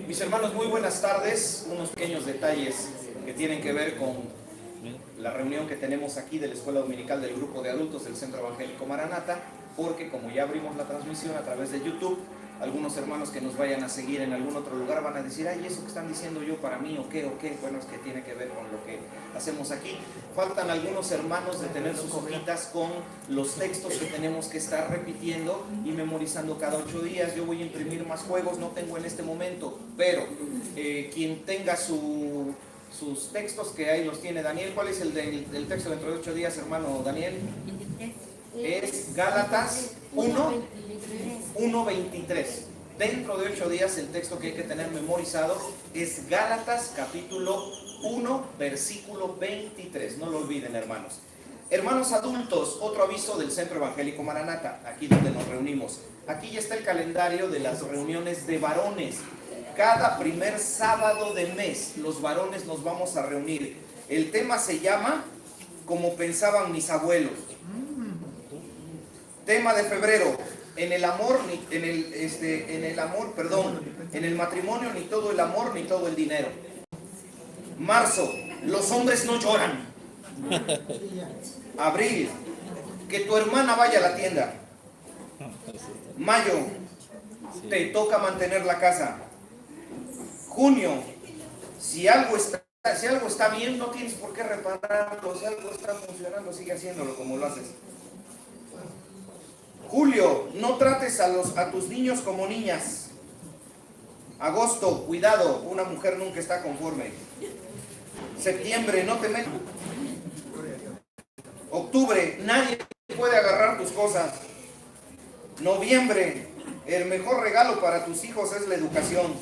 Mis hermanos, muy buenas tardes. Unos pequeños detalles que tienen que ver con la reunión que tenemos aquí de la Escuela Dominical del Grupo de Adultos del Centro Evangélico Maranata, porque como ya abrimos la transmisión a través de YouTube, algunos hermanos que nos vayan a seguir en algún otro lugar van a decir, ay, ¿eso que están diciendo yo para mí o qué? Bueno, es que tiene que ver con lo que hacemos aquí. Faltan algunos hermanos de tener sus hojitas con los textos que tenemos que estar repitiendo y memorizando cada 8 días. Yo voy a imprimir más juegos, no tengo en este momento, pero quien tenga sus textos, que ahí los tiene Daniel. ¿Cuál es el del texto dentro de 8 días, hermano Daniel? Es Gálatas 1:23. Dentro de 8 días el texto que hay que tener memorizado es Gálatas capítulo 1, versículo 23. No lo olviden, hermanos. Hermanos adultos, otro aviso del Centro Evangélico Maranata, aquí donde nos reunimos. Aquí ya está el calendario de las reuniones de varones. Cada primer sábado de mes los varones nos vamos a reunir. El tema se llama Como pensaban mis abuelos. Tema de febrero: en el matrimonio ni todo el amor ni todo el dinero. Marzo: los hombres no lloran. Abril: que tu hermana vaya a la tienda. Mayo: te toca mantener la casa. Junio: si algo está bien, no tienes por qué repararlo. Si algo está funcionando, sigue haciéndolo como lo haces. Julio: no trates a tus niños como niñas. Agosto: cuidado, una mujer nunca está conforme. Septiembre: no te metas. Octubre: nadie puede agarrar tus cosas. Noviembre: el mejor regalo para tus hijos es la educación.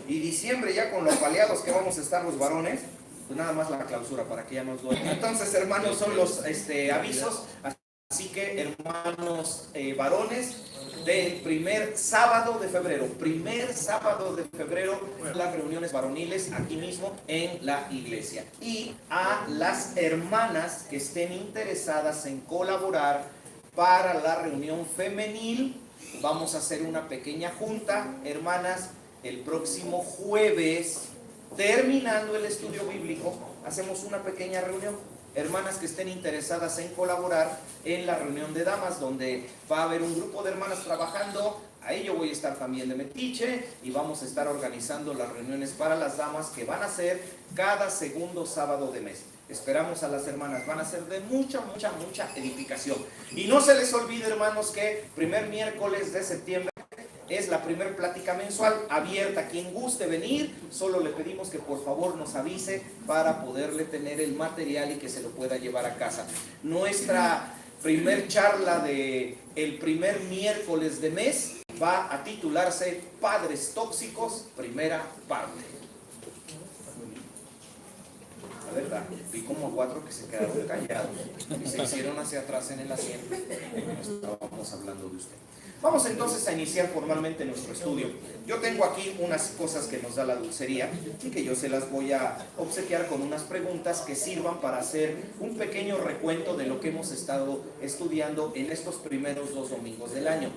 Y diciembre, ya con los paliados que vamos a estar los varones, pues nada más la clausura para que ya nos duele. Entonces, hermanos, son los avisos. Así que, hermanos varones, del primer sábado de febrero, las reuniones varoniles aquí mismo en la iglesia. Y a las hermanas que estén interesadas en colaborar para la reunión femenil, vamos a hacer una pequeña junta, hermanas, el próximo jueves, terminando el estudio bíblico, hacemos una pequeña reunión. Hermanas que estén interesadas en colaborar en la reunión de damas, donde va a haber un grupo de hermanas trabajando. Ahí yo voy a estar también de metiche y vamos a estar organizando las reuniones para las damas que van a ser cada segundo sábado de mes. Esperamos a las hermanas, van a ser de mucha edificación. Y no se les olvide, hermanos, que primer miércoles de septiembre es la primer plática mensual abierta. Quien guste venir, solo le pedimos que por favor nos avise para poderle tener el material y que se lo pueda llevar a casa. Nuestra primer charla de el primer miércoles de mes va a titularse Padres Tóxicos, primera parte. La verdad, vi como a 4 que se quedaron callados y se hicieron hacia atrás en el asiento. Estábamos hablando de usted. Vamos entonces a iniciar formalmente nuestro estudio. Yo tengo aquí unas cosas que nos da la dulcería y que yo se las voy a obsequiar con unas preguntas que sirvan para hacer un pequeño recuento de lo que hemos estado estudiando en estos primeros 2 domingos del año.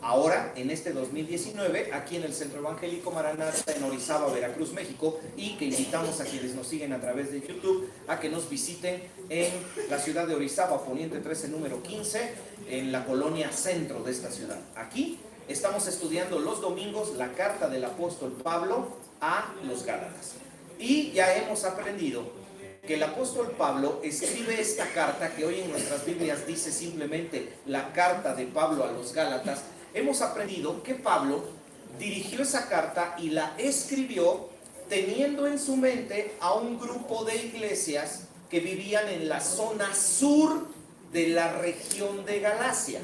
Ahora, en este 2019, aquí en el Centro Evangélico Maranata, en Orizaba, Veracruz, México, y que invitamos a quienes nos siguen a través de YouTube a que nos visiten en la ciudad de Orizaba, Poniente 13, número 15, en la colonia centro de esta ciudad. Aquí estamos estudiando los domingos la carta del apóstol Pablo a los Gálatas. Y ya hemos aprendido que el apóstol Pablo escribe esta carta, que hoy en nuestras Biblias dice simplemente la carta de Pablo a los Gálatas. Hemos aprendido que Pablo dirigió esa carta y la escribió teniendo en su mente a un grupo de iglesias que vivían en la zona sur de la región de Galacia.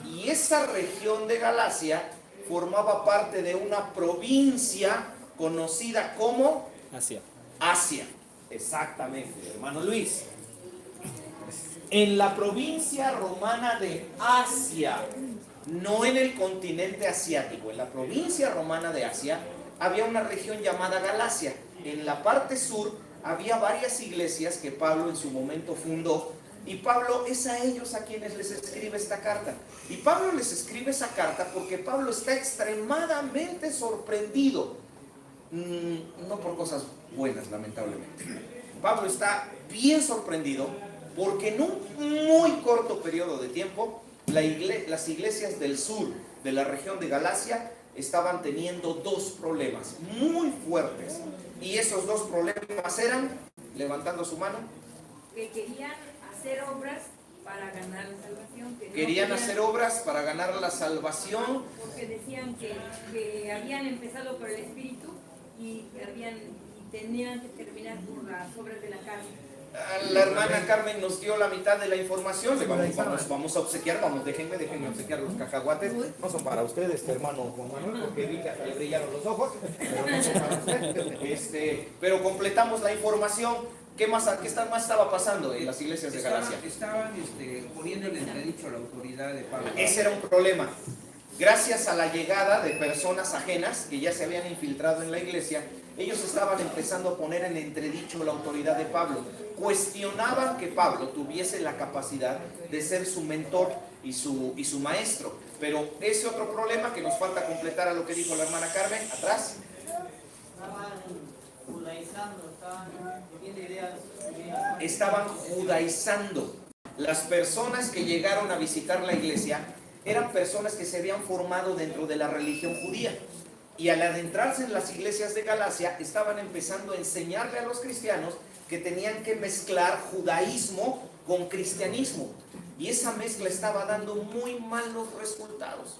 Y esa región de Galacia formaba parte de una provincia conocida como Asia. Exactamente, hermano Luis. En la provincia romana de Asia, no en el continente asiático, en la provincia romana de Asia, había una región llamada Galacia. En la parte sur había varias iglesias que Pablo en su momento fundó Y Pablo es a ellos a quienes les escribe esta carta. Y Pablo les escribe esa carta porque Pablo está extremadamente sorprendido. No por cosas buenas, lamentablemente. Pablo está bien sorprendido porque en un muy corto periodo de tiempo las iglesias del sur de la región de Galacia estaban teniendo dos problemas muy fuertes. Y esos dos problemas eran, levantando su mano, que querían hacer obras para ganar la salvación. Querían hacer obras para ganar la salvación. Porque decían que habían empezado por el Espíritu y tenían que terminar por las obras de la carne. La hermana Carmen nos dio la mitad de la información. Vamos a obsequiar, déjenme obsequiar los cacahuates. No son para ustedes, hermano Juan Manuel, porque vi que hasta le brillaron los ojos, pero no son para usted. Pero completamos la información. ¿Qué más estaba pasando en las iglesias de Galacia? Estaban poniendo en entredicho la autoridad de Pablo. Ese era un problema. Gracias a la llegada de personas ajenas que ya se habían infiltrado en la iglesia, ellos estaban empezando a poner en entredicho la autoridad de Pablo. Cuestionaban que Pablo tuviese la capacidad de ser su mentor y su maestro. Pero ese otro problema que nos falta completar a lo que dijo la hermana Carmen, atrás. Estaban judaizando. Las personas que llegaron a visitar la iglesia eran personas que se habían formado dentro de la religión judía. Y al adentrarse en las iglesias de Galacia, estaban empezando a enseñarle a los cristianos que tenían que mezclar judaísmo con cristianismo. Y esa mezcla estaba dando muy malos resultados.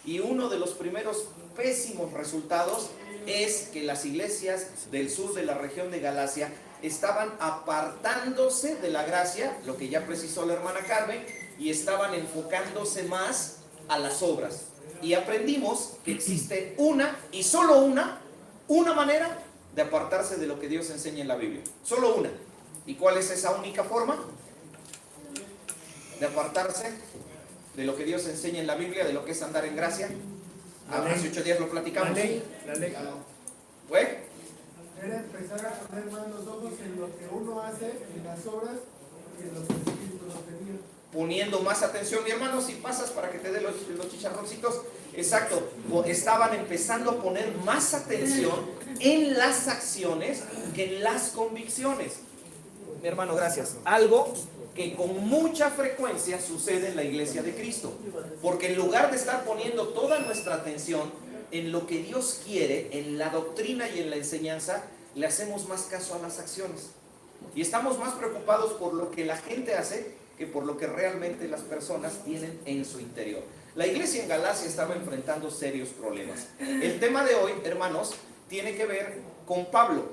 Y uno de los primeros pésimos resultados es que las iglesias del sur de la región de Galacia estaban apartándose de la gracia, lo que ya precisó la hermana Carmen, y estaban enfocándose más a las obras. Y aprendimos que existe una y solo una manera de apartarse de lo que Dios enseña en la Biblia. Solo una. ¿Y cuál es esa única forma de apartarse de lo que Dios enseña en la Biblia, de lo que es andar en gracia? Hace 8 días lo platicamos. La ley. ¿Fue? Era empezar a poner más los ojos en lo que uno hace, en las obras, que en lo que el Espíritu nos pedía. Poniendo más atención, mi hermano, si pasas para que te dé los chicharroncitos. Exacto, estaban empezando a poner más atención en las acciones que en las convicciones. Mi hermano, gracias. Algo que con mucha frecuencia sucede en la iglesia de Cristo, porque en lugar de estar poniendo toda nuestra atención en lo que Dios quiere, en la doctrina y en la enseñanza, le hacemos más caso a las acciones y estamos más preocupados por lo que la gente hace que por lo que realmente las personas tienen en su interior. La iglesia en Galacia estaba enfrentando serios problemas. El tema de hoy, hermanos, tiene que ver con Pablo,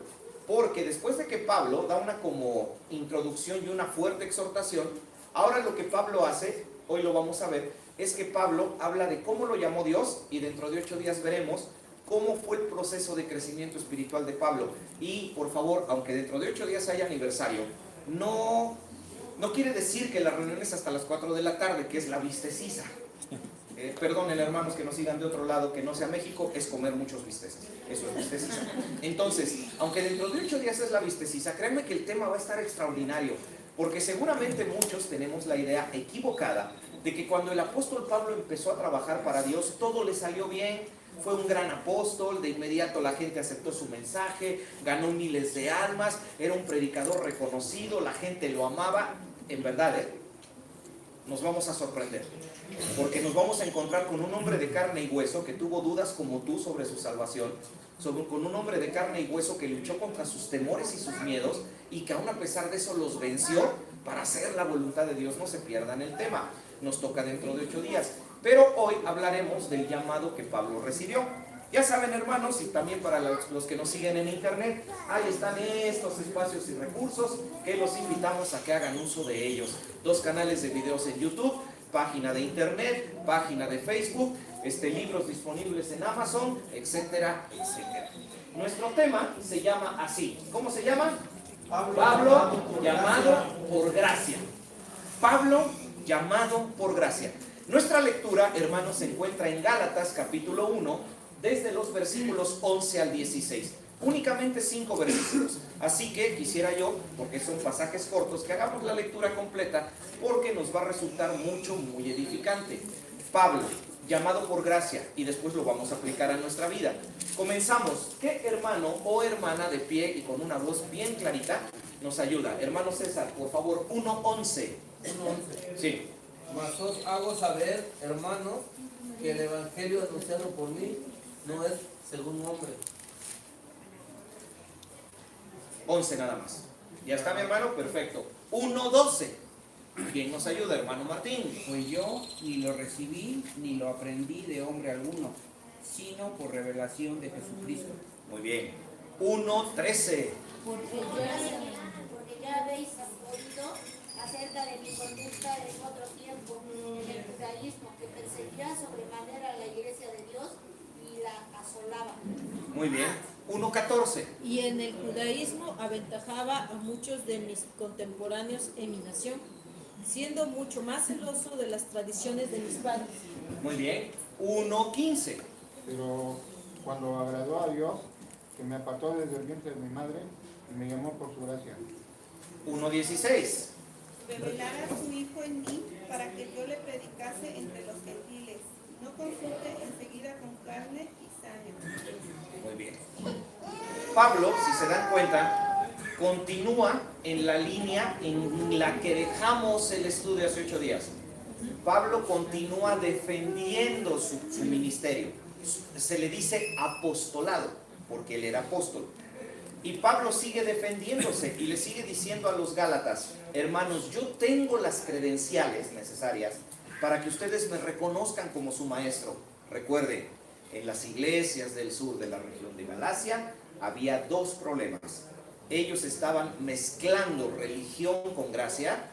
porque después de que Pablo da una como introducción y una fuerte exhortación, ahora lo que Pablo hace, hoy lo vamos a ver, es que Pablo habla de cómo lo llamó Dios, y dentro de 8 días veremos cómo fue el proceso de crecimiento espiritual de Pablo. Y por favor, aunque dentro de 8 días haya aniversario, no quiere decir que la reunión es hasta las 4 de la tarde, que es la vistecisa. Perdonen, hermanos, que nos sigan de otro lado, que no sea México, es comer muchos bisteces. Eso es vistecisa. Entonces, aunque dentro de 8 días es la vistecisa, créanme que el tema va a estar extraordinario, porque seguramente muchos tenemos la idea equivocada de que cuando el apóstol Pablo empezó a trabajar para Dios, todo le salió bien, fue un gran apóstol, de inmediato la gente aceptó su mensaje, ganó miles de almas, era un predicador reconocido, la gente lo amaba. En verdad, nos vamos a sorprender, porque nos vamos a encontrar con un hombre de carne y hueso que tuvo dudas como tú sobre su salvación, con un hombre de carne y hueso que luchó contra sus temores y sus miedos, y que aún a pesar de eso los venció para hacer la voluntad de Dios. No se pierdan el tema, nos toca dentro de 8 días, pero hoy hablaremos del llamado que Pablo recibió. Ya saben, hermanos, y también para los que nos siguen en internet, ahí están estos espacios y recursos que los invitamos a que hagan uso de ellos. 2 canales de videos en YouTube, página de internet, página de Facebook, libros disponibles en Amazon, etcétera, etcétera. Nuestro tema se llama así. ¿Cómo se llama? Pablo llamado por gracia. Pablo llamado por gracia. Nuestra lectura, hermanos, se encuentra en Gálatas capítulo 1, desde los versículos 11 al 16. Únicamente 5 versículos. Así que quisiera yo, porque son pasajes cortos, que hagamos la lectura completa, porque nos va a resultar muy edificante. Pablo, llamado por gracia, y después lo vamos a aplicar a nuestra vida. Comenzamos. ¿Qué hermano o hermana de pie y con una voz bien clarita nos ayuda? Hermano César, por favor, 1:11. 1:11. Sí. Mas os hago saber, hermanos, que el evangelio anunciado por mí no es según hombre. 11 nada más. ¿Ya está, mi hermano? Perfecto. 1:12. ¿Quién nos ayuda, hermano Martín? Pues yo ni lo recibí ni lo aprendí de hombre alguno, sino por revelación de Jesucristo. Muy bien. 1:13. Porque ya habéis oído acerca de mi conducta en otro tiempo, en el judaísmo, que perseguía sobremanera a la iglesia de Dios y la asolaba. Muy bien. 1:14. Y en el judaísmo aventajaba a muchos de mis contemporáneos en mi nación, siendo mucho más celoso de las tradiciones de mis padres. Muy bien. 1:15. Pero cuando agradó a Dios, que me apartó desde el vientre de mi madre y me llamó por su gracia. 1:16. Revelará a su Hijo en mí para que yo le predicase entre los gentiles. No consulte enseguida con carne y sangre. Muy bien. Pablo, si se dan cuenta, continúa en la línea en la que dejamos el estudio hace 8 días. Pablo continúa defendiendo su ministerio. Se le dice apostolado, porque él era apóstol. Y Pablo sigue defendiéndose y le sigue diciendo a los Gálatas: hermanos, yo tengo las credenciales necesarias para que ustedes me reconozcan como su maestro. Recuerden, en las iglesias del sur de la región de Galacia había 2 problemas. Ellos estaban mezclando religión con gracia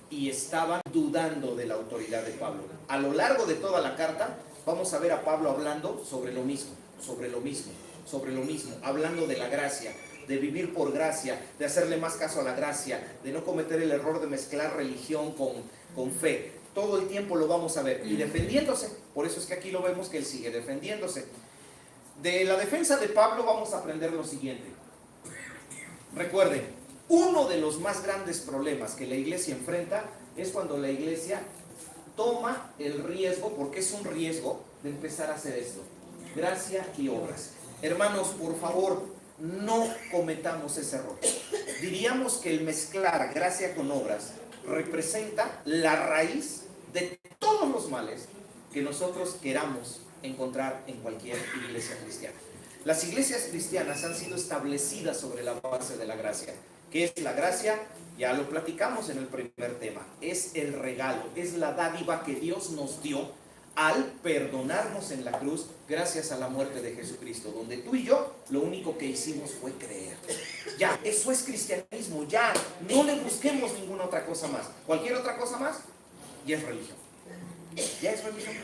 y estaban dudando de la autoridad de Pablo. A lo largo de toda la carta vamos a ver a Pablo hablando sobre lo mismo, hablando de la gracia, de vivir por gracia, de hacerle más caso a la gracia, de no cometer el error de mezclar religión con fe. Todo el tiempo lo vamos a ver y defendiéndose. Por eso es que aquí lo vemos que él sigue defendiéndose. De la defensa de Pablo vamos a aprender lo siguiente. Recuerden, uno de los más grandes problemas que la iglesia enfrenta es cuando la iglesia toma el riesgo, porque es un riesgo, de empezar a hacer esto: gracia y obras. Hermanos, por favor, no cometamos ese error. Diríamos que el mezclar gracia con obras representa la raíz de todos los males que nosotros queramos encontrar en cualquier iglesia cristiana. Las iglesias cristianas han sido establecidas sobre la base de la gracia. ¿Qué es la gracia? Ya lo platicamos en el primer tema. Es el regalo, es la dádiva que Dios nos dio al perdonarnos en la cruz gracias a la muerte de Jesucristo, donde tú y yo lo único que hicimos fue creer. Ya, eso es cristianismo. Ya, no le busquemos ninguna otra cosa más. Cualquier otra cosa más ya es religión. Ya es religión.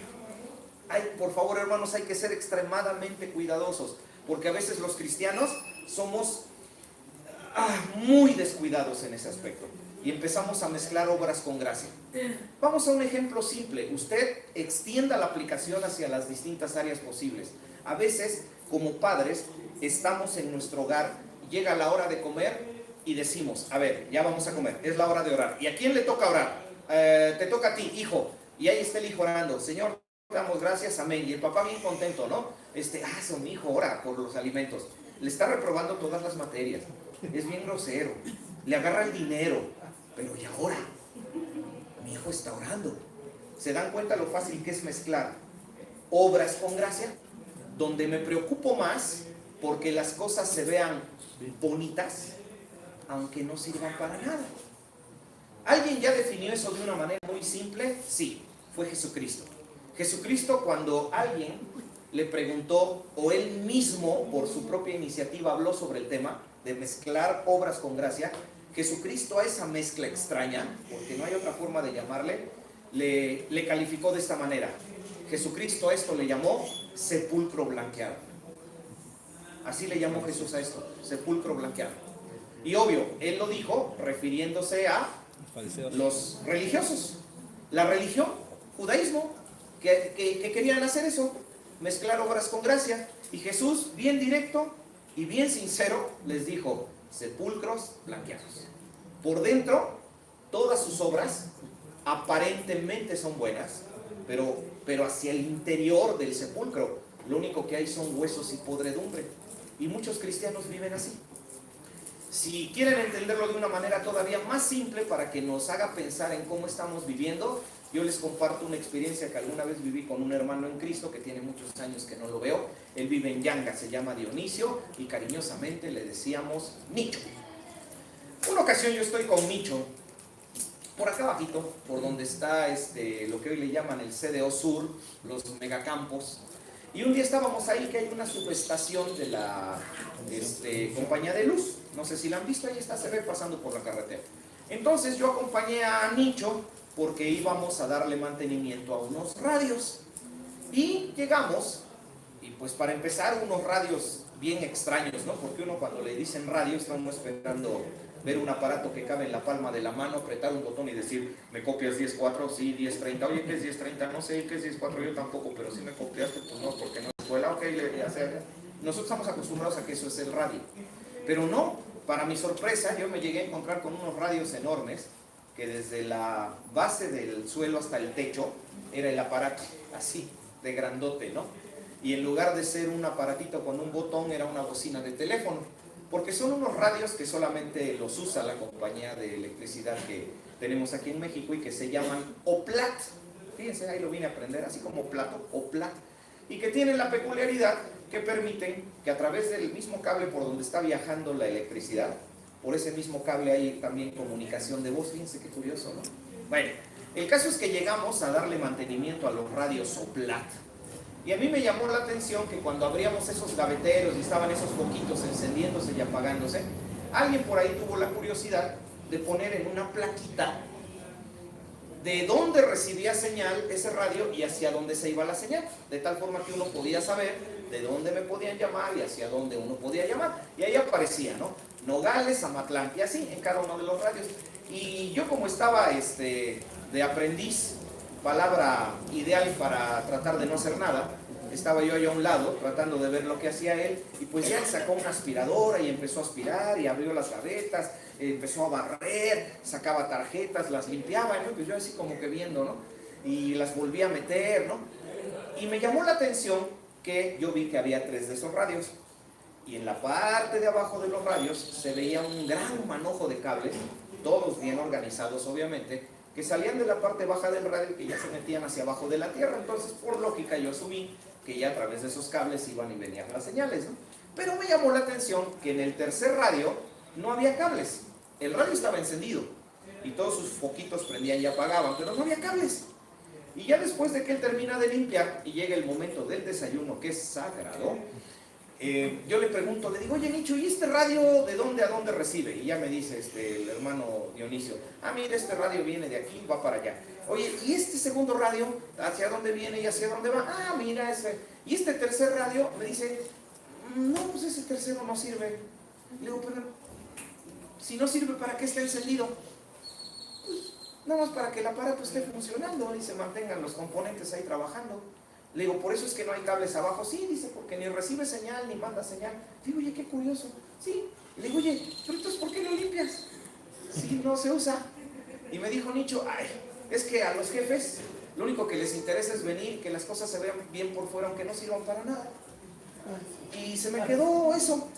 Por favor, hermanos, hay que ser extremadamente cuidadosos, porque a veces los cristianos somos muy descuidados en ese aspecto y empezamos a mezclar obras con gracia. Vamos a un ejemplo simple. Usted extienda la aplicación hacia las distintas áreas posibles. A veces, como padres, estamos en nuestro hogar, llega la hora de comer y decimos: a ver, ya vamos a comer, es la hora de orar. ¿Y a quién le toca orar? Te toca a ti, hijo. Y ahí está el hijo orando: Señor, damos gracias, amén. Y el papá bien contento, ¿no? Son mi hijo, ora por los alimentos. Le está reprobando todas las materias. Es bien grosero. Le agarra el dinero. Pero ¿y ahora? Mi hijo está orando. ¿Se dan cuenta lo fácil que es mezclar obras con gracia? Donde me preocupo más porque las cosas se vean bonitas, aunque no sirvan para nada. ¿Alguien ya definió eso de una manera muy simple? Sí, fue Jesucristo. Jesucristo, cuando alguien le preguntó, o él mismo por su propia iniciativa habló sobre el tema de mezclar obras con gracia, Jesucristo a esa mezcla extraña, porque no hay otra forma de llamarle, le calificó de esta manera. Jesucristo a esto le llamó sepulcro blanqueado. Así le llamó Jesús a esto, sepulcro blanqueado. Y obvio, él lo dijo refiriéndose a los religiosos, la religión, judaísmo, que querían hacer eso, mezclar obras con gracia. Y Jesús, bien directo, y bien sincero les dijo, sepulcros blanqueados. Por dentro, todas sus obras aparentemente son buenas, pero hacia el interior del sepulcro lo único que hay son huesos y podredumbre. Y muchos cristianos viven así. Si quieren entenderlo de una manera todavía más simple para que nos haga pensar en cómo estamos viviendo, yo les comparto una experiencia que alguna vez viví con un hermano en Cristo que tiene muchos años que no lo veo. Él vive en Yanga, se llama Dionisio y cariñosamente le decíamos Nicho. Una ocasión yo estoy con Nicho por acá abajito, por donde está lo que hoy le llaman el CDO Sur, los megacampos. Y un día estábamos ahí, que hay una subestación de la compañía de luz. No sé si la han visto, ahí está, se ve pasando por la carretera. Entonces yo acompañé a Nicho porque íbamos a darle mantenimiento a unos radios. Y llegamos, y pues para empezar, unos radios bien extraños, ¿no? Porque uno cuando le dicen radio está uno esperando ver un aparato que cabe en la palma de la mano, apretar un botón y decir, ¿me copias 10.4? Sí, 10.30. Oye, ¿qué es 10.30? No sé, ¿qué es 10.4? Yo tampoco, pero si me copiaste, pues no, porque no es escuela. Ok, ya sé. Nosotros estamos acostumbrados a que eso es el radio. Pero no, para mi sorpresa, yo me llegué a encontrar con unos radios enormes, que desde la base del suelo hasta el techo, era el aparato, así, de grandote, ¿no? Y en lugar de ser un aparatito con un botón, era una bocina de teléfono. Porque son unos radios que solamente los usa la compañía de electricidad que tenemos aquí en México y que se llaman OPLAT. Fíjense, ahí lo vine a aprender, así como plato, OPLAT. Y que tienen la peculiaridad que permiten que a través del mismo cable por donde está viajando la electricidad, por ese mismo cable hay también comunicación de voz. Fíjense qué curioso, ¿no? Bueno, el caso es que llegamos a darle mantenimiento a los radios OPLAT. Y a mí me llamó la atención que cuando abríamos esos gaveteros y estaban esos foquitos encendiéndose y apagándose, alguien por ahí tuvo la curiosidad de poner en una plaquita de dónde recibía señal ese radio y hacia dónde se iba la señal, de tal forma que uno podía saber de dónde me podían llamar y hacia dónde uno podía llamar. Y ahí aparecía, ¿no? Nogales, Amatlán, y así en cada uno de los radios. Y yo, como estaba de aprendiz, palabra ideal para tratar de no hacer nada, estaba yo allá a un lado tratando de ver lo que hacía él, y pues ya sacó una aspiradora y empezó a aspirar y abrió las gavetas, empezó a barrer, sacaba tarjetas, las limpiaba, ¿no? Pues yo así como que viendo, ¿no? Y las volvía a meter, ¿no? Y me llamó la atención que yo vi que había 3 de esos radios, y en la parte de abajo de los radios se veía un gran manojo de cables, todos bien organizados obviamente, que salían de la parte baja del radio y que ya se metían hacia abajo de la tierra. Entonces, por lógica, yo asumí que ya a través de esos cables iban y venían las señales, ¿no? Pero me llamó la atención que en el tercer radio no había cables. El radio estaba encendido y todos sus foquitos prendían y apagaban, pero no había cables. Y ya después de que él termina de limpiar y llega el momento del desayuno, que es sagrado, yo le pregunto, le digo, oye Nicho, ¿y este radio de dónde a dónde recibe? Y ya me dice el hermano Dionisio, mira, este radio viene de aquí, va para allá. Oye, ¿y este segundo radio hacia dónde viene y hacia dónde va? Mira ese. Y este tercer radio me dice, no, pues ese tercero no sirve. Le digo, pero si no sirve, ¿para qué está encendido? Pues nada más para que el aparato esté funcionando y se mantengan los componentes ahí trabajando. Le digo, por eso es que no hay cables abajo. Sí, dice, porque ni recibe señal ni manda señal. Digo, oye, qué curioso. Sí. Y le digo, oye, pero entonces, ¿por qué lo limpias? Si no se usa. Y me dijo Nicho, es que a los jefes lo único que les interesa es venir, que las cosas se vean bien por fuera, aunque no sirvan para nada. Y se me quedó eso.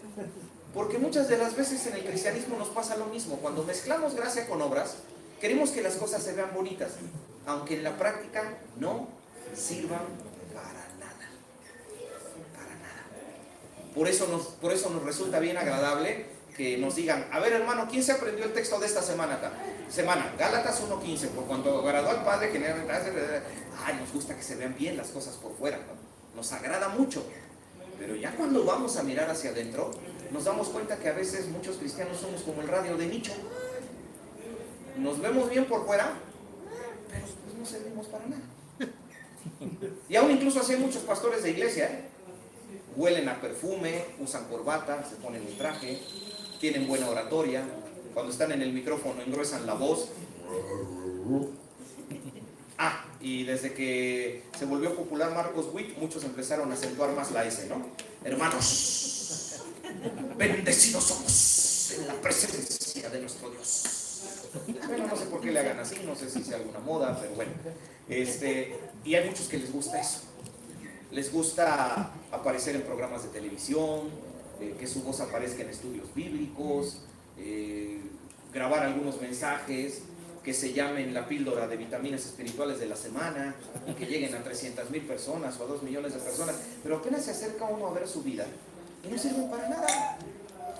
Porque muchas de las veces en el cristianismo nos pasa lo mismo. Cuando mezclamos gracia con obras, queremos que las cosas se vean bonitas, aunque en la práctica no sirvan para nada. Por eso nos resulta bien agradable que nos digan, a ver hermano, ¿quién se aprendió el texto de esta semana? Gálatas 1.15, por cuanto agradó al Padre, nos gusta que se vean bien las cosas por fuera, ¿no? Nos agrada mucho. Pero ya cuando vamos a mirar hacia adentro, nos damos cuenta que a veces muchos cristianos somos como el radio de Nicho. Nos vemos bien por fuera, pero pues no servimos para nada. Y aún incluso así hay muchos pastores de iglesia, huelen a perfume, usan corbata, se ponen un traje, tienen buena oratoria, cuando están en el micrófono engruesan la voz. Y desde que se volvió popular Marcos Witt, muchos empezaron a acentuar más la S, ¿no? Hermanos. Bendecidos somos en la presencia de nuestro Dios. Bueno, no sé por qué le hagan así, no sé si sea alguna moda, pero bueno. Y hay muchos que les gusta eso. Les gusta aparecer en programas de televisión, que su voz aparezca en estudios bíblicos, grabar algunos mensajes que se llamen la píldora de vitaminas espirituales de la semana, y que lleguen a 300,000 personas o a 2 millones de personas, pero apenas se acerca uno a ver su vida y no sirven para nada.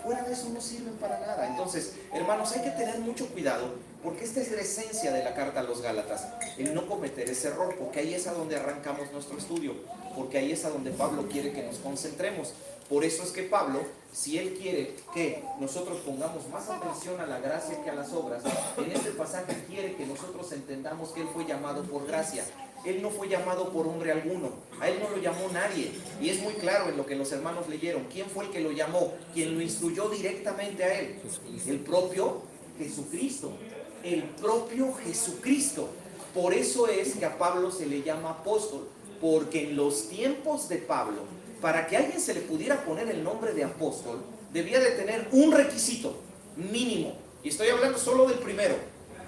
Fuera de eso no sirven para nada. Entonces, hermanos, hay que tener mucho cuidado, porque esta es la esencia de la carta a los Gálatas, el no cometer ese error, porque ahí es a donde arrancamos nuestro estudio, porque ahí es a donde Pablo quiere que nos concentremos. Por eso es que Pablo, si él quiere que nosotros pongamos más atención a la gracia que a las obras, en este pasaje quiere que nosotros entendamos que él fue llamado por gracia. Él no fue llamado por hombre alguno, a él no lo llamó nadie, y es muy claro en lo que los hermanos leyeron. ¿Quién fue el que lo llamó? ¿Quién lo instruyó directamente a él? El propio Jesucristo, el propio Jesucristo. Por eso es que a Pablo se le llama apóstol, porque en los tiempos de Pablo, para que a alguien se le pudiera poner el nombre de apóstol, debía de tener un requisito mínimo, y estoy hablando solo del primero,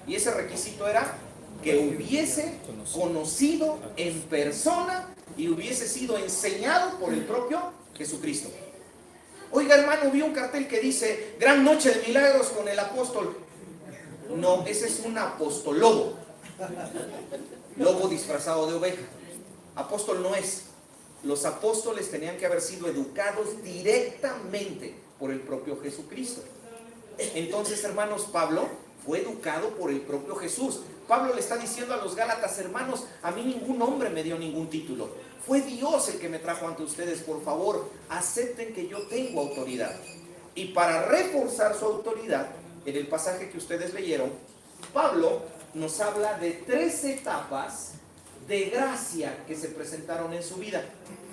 y ese requisito era que hubiese conocido en persona y hubiese sido enseñado por el propio Jesucristo. Oiga, hermano, vi un cartel que dice Gran Noche de Milagros con el apóstol. No, ese es un apostolobo, lobo disfrazado de oveja. Apóstol no es. Los apóstoles tenían que haber sido educados directamente por el propio Jesucristo. Entonces, hermanos, Pablo fue educado por el propio Jesús. Pablo le está diciendo a los Gálatas: hermanos, a mí ningún hombre me dio ningún título. Fue Dios el que me trajo ante ustedes. Por favor, acepten que yo tengo autoridad. Y para reforzar su autoridad, en el pasaje que ustedes leyeron, Pablo nos habla de 3 etapas de gracia que se presentaron en su vida,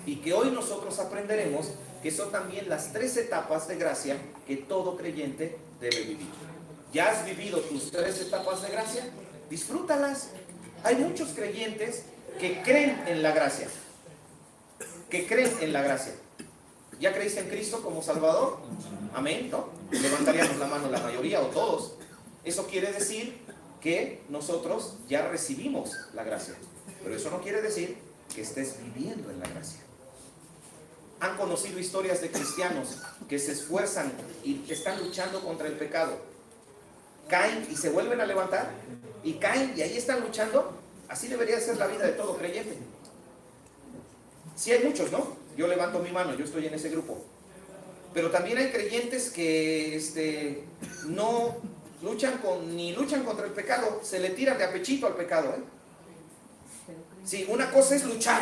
y que hoy nosotros aprenderemos que son también las 3 etapas de gracia que todo creyente debe vivir. ¿Ya has vivido tus 3 etapas de gracia? Disfrútalas. Hay muchos creyentes que creen en la gracia. ¿Ya creíste en Cristo como Salvador? Amén, ¿no? Levantaríamos la mano la mayoría o todos. Eso quiere decir que nosotros ya recibimos la gracia. Pero eso no quiere decir que estés viviendo en la gracia. Han conocido historias de cristianos que se esfuerzan y están luchando contra el pecado. Caen y se vuelven a levantar, y caen y ahí están luchando. Así debería ser la vida de todo creyente. Sí hay muchos, ¿no? Yo levanto mi mano, yo estoy en ese grupo. Pero también hay creyentes que no luchan ni luchan contra el pecado, se le tiran de a pechito al pecado, ¿eh? Sí, una cosa es luchar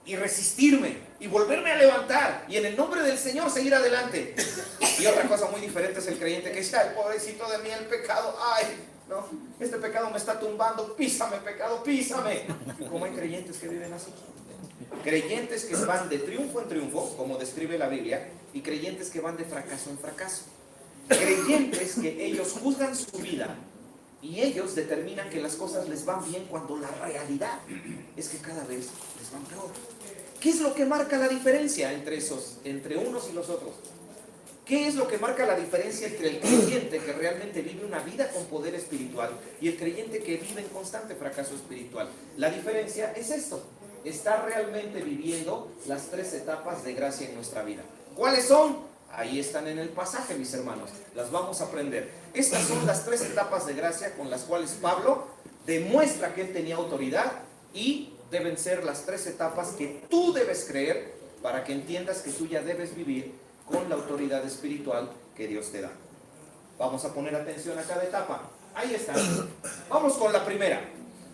y resistirme y volverme a levantar y en el nombre del Señor seguir adelante. Y otra cosa muy diferente es el creyente que dice: ay, pobrecito de mí, el pecado, ay, no, este pecado me está tumbando, písame, pecado, písame. Como hay creyentes que viven así. Creyentes que van de triunfo en triunfo, como describe la Biblia, y creyentes que van de fracaso en fracaso. Creyentes que ellos juzgan su vida y ellos determinan que las cosas les van bien, cuando la realidad es que cada vez les van peor. ¿Qué es lo que marca la diferencia entre unos y los otros? ¿Qué es lo que marca la diferencia entre el creyente que realmente vive una vida con poder espiritual y el creyente que vive en constante fracaso espiritual? La diferencia es esto: está realmente viviendo las 3 etapas de gracia en nuestra vida. ¿Cuáles son? Ahí están en el pasaje, mis hermanos. Las vamos a aprender. Estas son las 3 etapas de gracia con las cuales Pablo demuestra que él tenía autoridad, y deben ser las 3 etapas que tú debes creer para que entiendas que tú ya debes vivir con la autoridad espiritual que Dios te da. Vamos a poner atención a cada etapa. Ahí está. Vamos con la primera.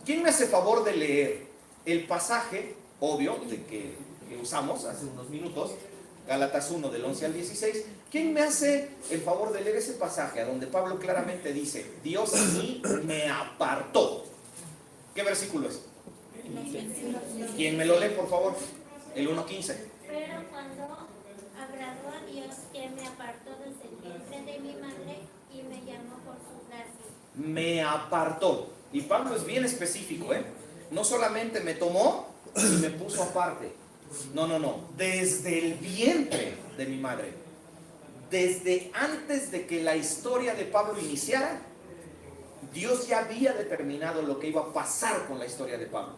¿Quién me hace favor de leer el pasaje obvio que usamos hace unos minutos? Gálatas 1 del 11 al 16. ¿Quién me hace el favor de leer ese pasaje a donde Pablo claramente dice: Dios a mí me apartó? ¿Qué versículo es? ¿Quién me lo lee, por favor? El 1:15. Pero cuando agradó a Dios, que me apartó desde el vientre de mi madre y me llamó por su gracia. Me apartó. Y Pablo es bien específico, ¿eh? No solamente me tomó y me puso aparte. No. Desde el vientre de mi madre. desde antes de que la historia de Pablo iniciara, Dios ya había determinado lo que iba a pasar con la historia de Pablo.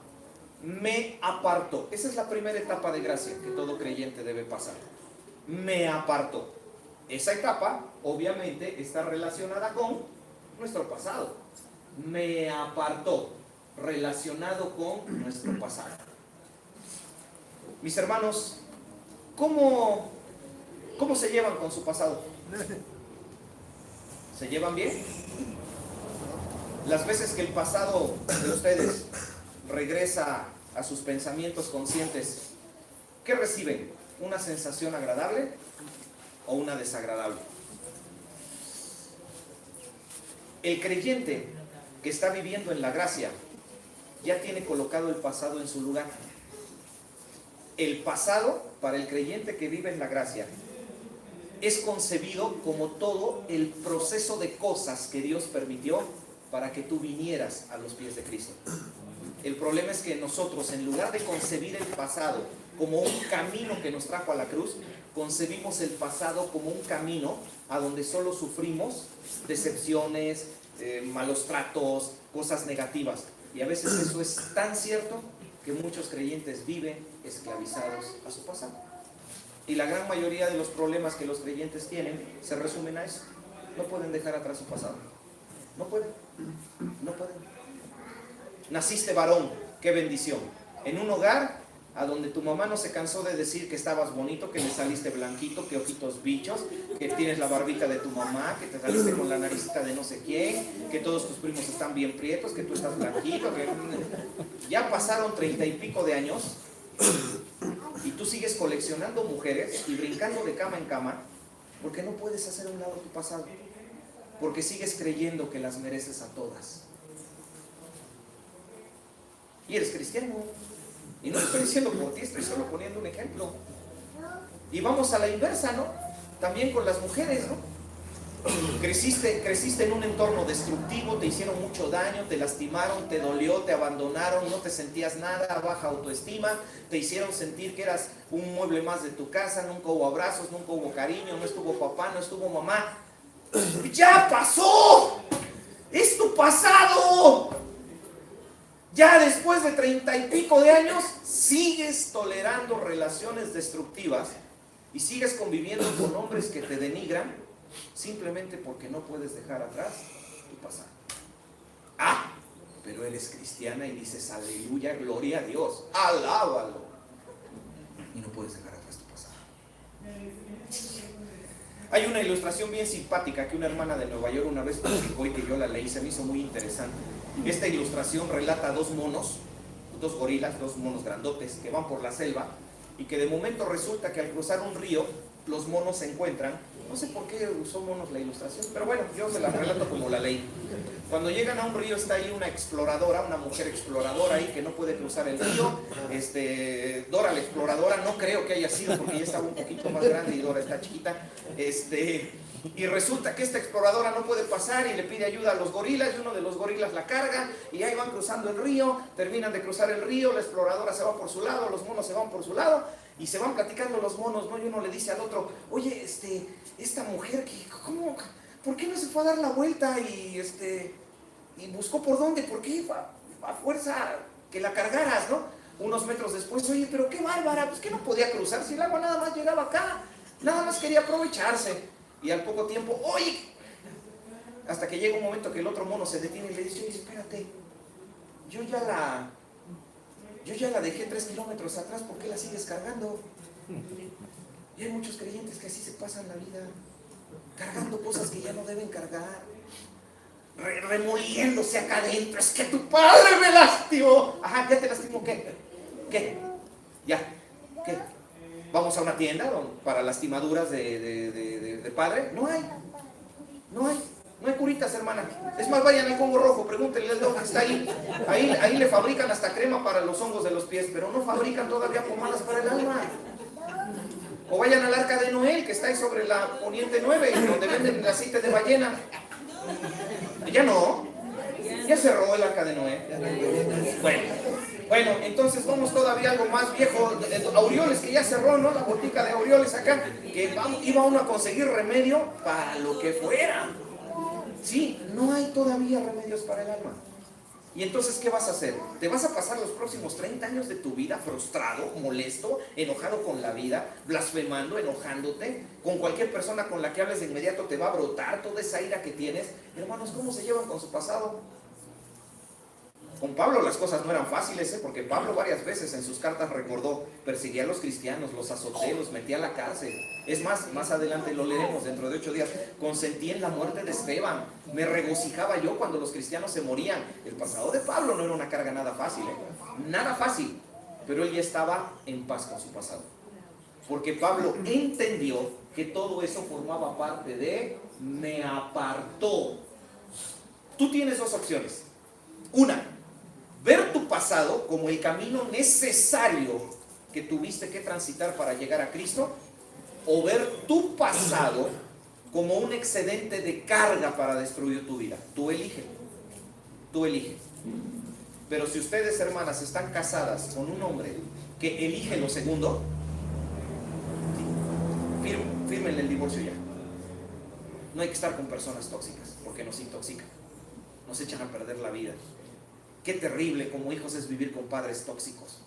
Me apartó. Esa es la primera etapa de gracia que todo creyente debe pasar. Me apartó. Esa etapa obviamente está relacionada con nuestro pasado. Me apartó, relacionado con nuestro pasado. Mis hermanos, ¿cómo se llevan con su pasado? ¿Se llevan bien? Las veces que el pasado de ustedes regresa a sus pensamientos conscientes, ¿qué reciben? ¿Una sensación agradable o una desagradable? El creyente que está viviendo en la gracia ya tiene colocado el pasado en su lugar. El pasado, para el creyente que vive en la gracia, es concebido como todo el proceso de cosas que Dios permitió para que tú vinieras a los pies de Cristo. El problema es que nosotros, en lugar de concebir el pasado como un camino que nos trajo a la cruz, concebimos el pasado como un camino a donde solo sufrimos decepciones, malos tratos, cosas negativas. Y a veces eso es tan cierto que muchos creyentes viven esclavizados a su pasado. Y la gran mayoría de los problemas que los creyentes tienen se resumen a eso. No pueden dejar atrás su pasado. No pueden. No pueden. Naciste varón, qué bendición. En un hogar a donde tu mamá no se cansó de decir que estabas bonito, que le saliste blanquito, que ojitos bichos, que tienes la barbita de tu mamá, que te saliste con la naricita de no sé quién, que todos tus primos están bien prietos, que tú estás blanquito, que ya pasaron 30 y pico de años y tú sigues coleccionando mujeres y brincando de cama en cama porque no puedes hacer a un lado tu pasado, porque sigues creyendo que las mereces a todas. Y eres cristiano. Y no estoy diciendo por ti, estoy solo poniendo un ejemplo. Y vamos a la inversa, ¿no? También con las mujeres, ¿no? Creciste en un entorno destructivo, te hicieron mucho daño, te lastimaron, te dolió, te abandonaron, no te sentías nada, baja autoestima, te hicieron sentir que eras un mueble más de tu casa, nunca hubo abrazos, nunca hubo cariño, no estuvo papá, no estuvo mamá. ¡Ya pasó! ¡Es tu pasado! Ya después de 30 y pico de años, sigues tolerando relaciones destructivas y sigues conviviendo con hombres que te denigran simplemente porque no puedes dejar atrás tu pasado. Ah, pero eres cristiana y dices aleluya, gloria a Dios, alábalo. Y no puedes dejar atrás tu pasado. Hay una ilustración bien simpática que una hermana de Nueva York una vez publicó y que yo la leí, se me hizo muy interesante. Esta ilustración relata a dos monos, dos gorilas, dos monos grandotes que van por la selva y que de momento resulta que al cruzar un río los monos se encuentran. No sé por qué usó monos la ilustración, pero bueno, yo se la relato como la leí. Cuando llegan a un río está ahí una exploradora, una mujer exploradora ahí que no puede cruzar el río. Dora la exploradora, no creo que haya sido porque ella estaba un poquito más grande y Dora está chiquita. Y resulta que esta exploradora no puede pasar y le pide ayuda a los gorilas y uno de los gorilas la carga y ahí van cruzando el río, terminan de cruzar el río, la exploradora se va por su lado, los monos se van por su lado y se van platicando los monos, ¿no? Y uno le dice al otro, oye, esta mujer, ¿cómo? ¿Por qué no se fue a dar la vuelta y buscó por dónde? ¿Por qué a fuerza que la cargaras, no? Unos metros después, oye, pero qué bárbara, pues que no podía cruzar, si el agua nada más llegaba acá, nada más quería aprovecharse. Y al poco tiempo, oye, hasta que llega un momento que el otro mono se detiene y le dice, oye, espérate, yo ya la dejé 3 kilómetros atrás, ¿por qué la sigues cargando? Y hay muchos creyentes que así se pasan la vida, cargando cosas que ya no deben cargar, remoliéndose acá adentro. Es que tu padre me lastimó. Ajá, ¿ya te lastimó qué? ¿Qué? ¿Ya? ¿Qué? ¿Vamos a una tienda para lastimaduras de padre? No hay curitas, hermana. Es más, vayan al Congo Rojo, pregúntenle al doctor que está ahí. Ahí le fabrican hasta crema para los hongos de los pies, pero no fabrican todavía pomadas para el alma. O vayan al Arca de Noé, que está ahí sobre la Poniente 9, donde venden el aceite de ballena. Ya no. ¿Ya cerró el arca de Noé? Bueno, entonces vamos todavía algo más viejo. Aureoles, que ya cerró, ¿no? La botica de Aureoles acá, que iba uno a conseguir remedio para lo que fuera. Sí, no hay todavía remedios para el alma. Y entonces, ¿qué vas a hacer? ¿Te vas a pasar los próximos 30 años de tu vida frustrado, molesto, enojado con la vida, blasfemando, enojándote? Con cualquier persona con la que hables de inmediato te va a brotar toda esa ira que tienes. Hermanos, ¿cómo se llevan con su pasado? Con Pablo las cosas no eran fáciles, porque Pablo varias veces en sus cartas recordó: perseguía a los cristianos, los azoté, los metí a la cárcel. Es más adelante lo leeremos dentro de 8 días. Consentí en la muerte de Esteban, me regocijaba yo cuando los cristianos se morían. El pasado de Pablo no era una carga nada fácil, nada fácil, pero él ya estaba en paz con su pasado, porque Pablo entendió que todo eso formaba parte de me apartó. Tú tienes dos opciones: una, ver tu pasado como el camino necesario que tuviste que transitar para llegar a Cristo, o ver tu pasado como un excedente de carga para destruir tu vida. Tú elige. Tú elige. Pero si ustedes, hermanas, están casadas con un hombre que elige lo segundo, fírmenle el divorcio ya. No hay que estar con personas tóxicas, porque nos intoxican, nos echan a perder la vida. Qué terrible como hijos es vivir con padres tóxicos.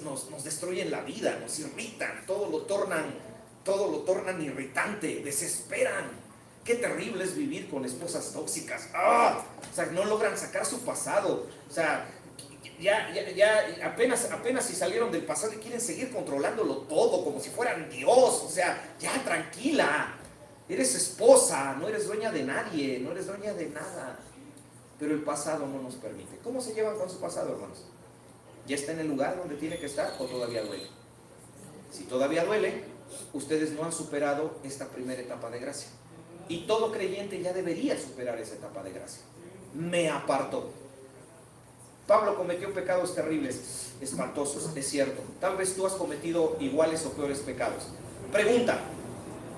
Nos destruyen la vida, nos irritan, todo lo tornan irritante, desesperan. Qué terrible es vivir con esposas tóxicas. O sea, no logran sacar su pasado. O sea, ya apenas si salieron del pasado y quieren seguir controlándolo todo como si fueran Dios. O sea, ya tranquila. Eres esposa, no eres dueña de nadie, no eres dueña de nada. Pero el pasado no nos permite. ¿Cómo se llevan con su pasado, hermanos? ¿Ya está en el lugar donde tiene que estar o todavía duele? Si todavía duele, ustedes no han superado esta primera etapa de gracia. Y todo creyente ya debería superar esa etapa de gracia. Me apartó. Pablo cometió pecados terribles, espantosos, es cierto. Tal vez tú has cometido iguales o peores pecados. Pregunta: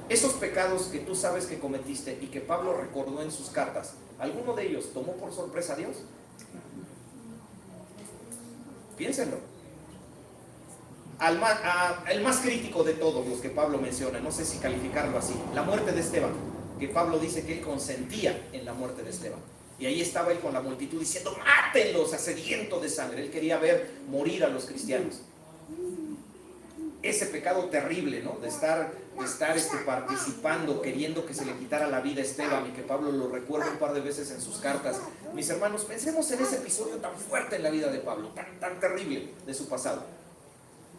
esos pecados que tú sabes que cometiste y que Pablo recordó en sus cartas, ¿alguno de ellos tomó por sorpresa a Dios? Piénsenlo. El más crítico de todos los que Pablo menciona, no sé si calificarlo así, la muerte de Esteban, que Pablo dice que él consentía en la muerte de Esteban. Y ahí estaba él con la multitud diciendo: mátenlos, sediento de sangre. Él quería ver morir a los cristianos. Ese pecado terrible, ¿no? De estar participando, queriendo que se le quitara la vida a Esteban, y que Pablo lo recuerda un par de veces en sus cartas. Mis hermanos, pensemos en ese episodio tan fuerte en la vida de Pablo, tan terrible de su pasado.